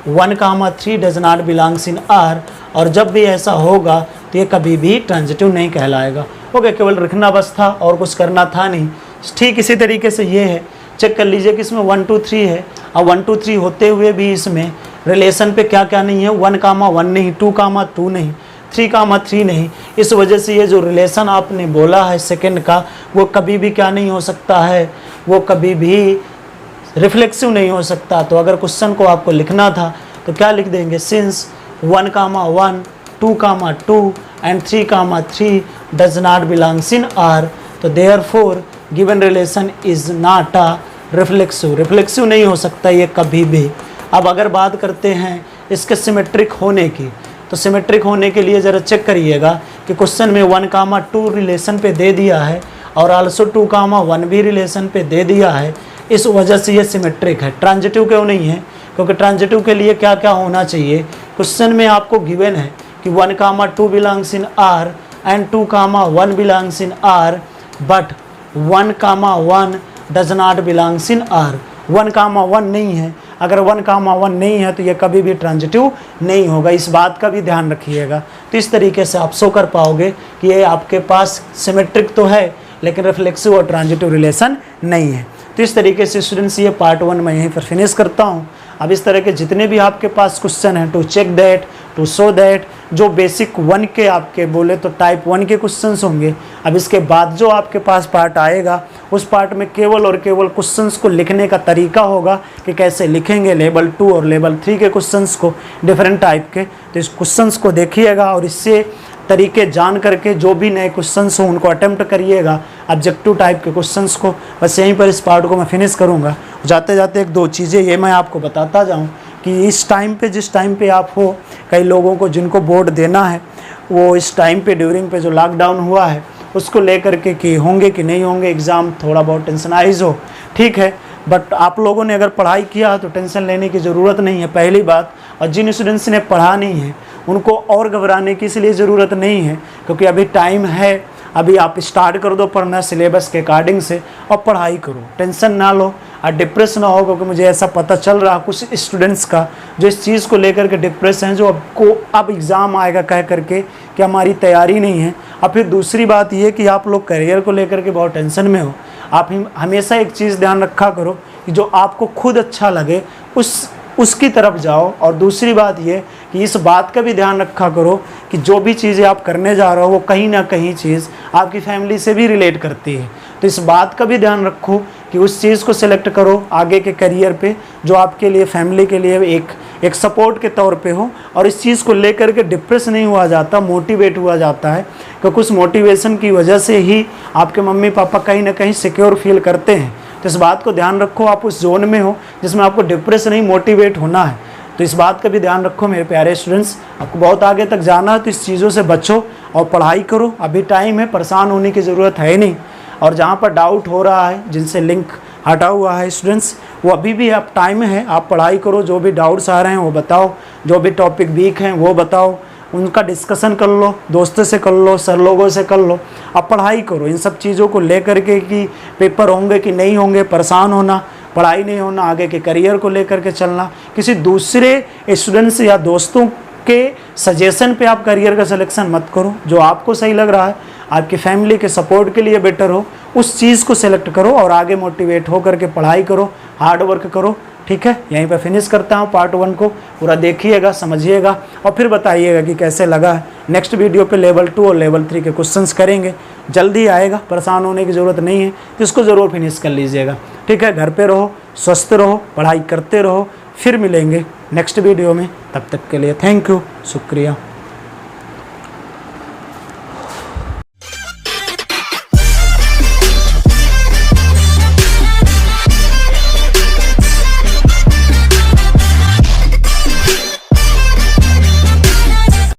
1,3 does not belongs in R, और जब भी ऐसा होगा तो ये कभी भी ट्रांजिटिव नहीं कहलाएगा। ओके, केवल लिखना बस था और कुछ करना था नहीं। ठीक इसी तरीके से ये है, चेक कर लीजिए कि इसमें 1, 2, 3 है, और 1, 2, 3 होते हुए भी इसमें रिलेशन पे क्या क्या नहीं है, 1,1 नहीं, 2,2 नहीं, 3,3 नहीं। इस वजह से ये जो रिलेशन आपने बोला है सेकंड का, वो कभी भी क्या नहीं हो सकता है, वो कभी भी रिफ्लेक्सिव नहीं हो सकता। तो अगर क्वेश्चन को आपको लिखना था तो क्या लिख देंगे, since 1,1, 2,2 and 3,3 does not belongs in R, तो therefore given relation is not a reflexive. Reflexive नहीं हो सकता ये कभी भी। अब अगर बात करते हैं इसके सिमेट्रिक होने की, तो सिमेट्रिक होने के लिए ज़रा चेक करिएगा कि क्वेश्चन में 1,2 रिलेशन पे दे दिया है और आल्सो 2,1 भी रिलेशन पे दे दिया है, इस वजह से ये सिमेट्रिक है। ट्रांजिटिव क्यों नहीं है? क्योंकि ट्रांजिटिव के लिए क्या क्या होना चाहिए? क्वेश्चन में आपको गिवन है कि 1,2 belongs in R and 2,1 belongs in R, but 1,1 does not belongs in R। 1,1 नहीं है। अगर 1,1 नहीं है तो ये कभी भी ट्रांजिटिव नहीं होगा, इस बात का भी ध्यान रखिएगा। तो इस तरीके से आप शो कर पाओगे कि ये आपके पास सिमेट्रिक तो है लेकिन रिफ्लेक्सिव और ट्रांजिटिव रिलेशन नहीं है। तो इस तरीके से स्टूडेंट्स ये पार्ट 1 मैं यहीं पर फिनिश करता हूँ। अब इस तरह के जितने भी आपके पास क्वेश्चन हैं, to check that, to show that, जो बेसिक 1 के आपके बोले तो टाइप 1 के क्वेश्चंस होंगे। अब इसके बाद जो आपके पास पार्ट आएगा उस पार्ट में केवल और केवल क्वेश्चंस को लिखने का तरीका होगा कि कैसे लिखेंगे लेवल 2 और लेवल 3 के क्वेश्चंस को, डिफरेंट टाइप के। तो इस क्वेश्चंस को देखिएगा और इससे तरीके जान करके जो भी नए क्वेश्चंस हो उनको अटेम्प्ट करिएगा, ऑब्जेक्टिव टाइप के क्वेश्चंस को। बस यहीं पर इस पार्ट को मैं फिनिश करूंगा। जाते जाते 1-2 चीज़ें ये मैं आपको बताता जाऊं कि इस टाइम पे, जिस टाइम पे आप हो, कई लोगों को जिनको बोर्ड देना है वो इस टाइम पे ड्यूरिंग पे जो लॉकडाउन हुआ है उसको लेकर के कि होंगे कि नहीं होंगे एग्ज़ाम, थोड़ा बहुत टेंशनाइज हो, ठीक है। बट आप लोगों ने अगर पढ़ाई किया तो टेंशन लेने की ज़रूरत नहीं है, पहली बात। और जिन स्टूडेंट्स ने पढ़ा नहीं है उनको और घबराने की इसलिए ज़रूरत नहीं है क्योंकि अभी टाइम है। अभी आप स्टार्ट कर दो पढ़ना सिलेबस के अकॉर्डिंग से और पढ़ाई करो, टेंशन ना लो और डिप्रेस ना हो। क्योंकि मुझे ऐसा पता चल रहा कुछ स्टूडेंट्स का जो इस चीज़ को लेकर के डिप्रेस हैं, जो अब एग्ज़ाम आएगा कह करके कि हमारी तैयारी नहीं है। और फिर दूसरी बात ये कि आप लोग करियर को लेकर के बहुत टेंशन में हो। आप हमेशा एक चीज़ ध्यान रखा करो कि जो आपको खुद अच्छा लगे उसकी तरफ जाओ। और दूसरी बात ये कि इस बात का भी ध्यान रखा करो कि जो भी चीज़ें आप करने जा रहे हो वो कहीं ना कहीं चीज़ आपकी फैमिली से भी रिलेट करती है। तो इस बात का भी ध्यान रखो कि उस चीज़ को सिलेक्ट करो आगे के करियर पे जो आपके लिए, फैमिली के लिए एक सपोर्ट के तौर पे हो। और इस चीज़ को लेकर के डिप्रेस नहीं हुआ जाता, मोटिवेट हुआ जाता है। क्योंकि उस मोटिवेशन की वजह से ही आपके मम्मी पापा कहीं ना कहीं सिक्योर फील करते हैं। तो इस बात को ध्यान रखो, आप उस जोन में हो जिसमें आपको डिप्रेस नहीं, मोटिवेट होना है। तो इस बात का भी ध्यान रखो मेरे प्यारे स्टूडेंट्स। आपको बहुत आगे तक जाना है तो इस चीज़ों से बचो और पढ़ाई करो। अभी टाइम है, परेशान होने की ज़रूरत है नहीं। और जहाँ पर डाउट हो रहा है, जिनसे लिंक हटा हुआ है स्टूडेंट्स, वो अभी भी आप टाइम है, आप पढ़ाई करो। जो भी डाउट्स आ रहे हैं वो बताओ, जो भी टॉपिक वीक हैं वो बताओ, उनका डिस्कशन कर लो, दोस्तों से कर लो, सर लोगों से कर लो। अब पढ़ाई करो इन सब चीज़ों को लेकर के कि पेपर होंगे कि नहीं होंगे, परेशान होना, पढ़ाई नहीं होना, आगे के करियर को लेकर के चलना। किसी दूसरे स्टूडेंट्स या दोस्तों के सजेशन पे आप करियर का सिलेक्शन मत करो। जो आपको सही लग रहा है, आपकी फैमिली के सपोर्ट के लिए बेटर हो, उस चीज़ को सिलेक्ट करो और आगे मोटिवेट हो करके पढ़ाई करो, हार्ड वर्क करो। ठीक है, यहीं पर फिनिश करता हूँ पार्ट 1 को। पूरा देखिएगा, समझिएगा और फिर बताइएगा कि कैसे लगा है। नेक्स्ट वीडियो पे लेवल 2 और लेवल 3 के क्वेश्चंस करेंगे, जल्दी आएगा, परेशान होने की ज़रूरत नहीं है। तो इसको ज़रूर फिनिश कर लीजिएगा। ठीक है, घर पे रहो, स्वस्थ रहो, पढ़ाई करते रहो। फिर मिलेंगे नेक्स्ट वीडियो में, तब तक के लिए थैंक यू, शुक्रिया।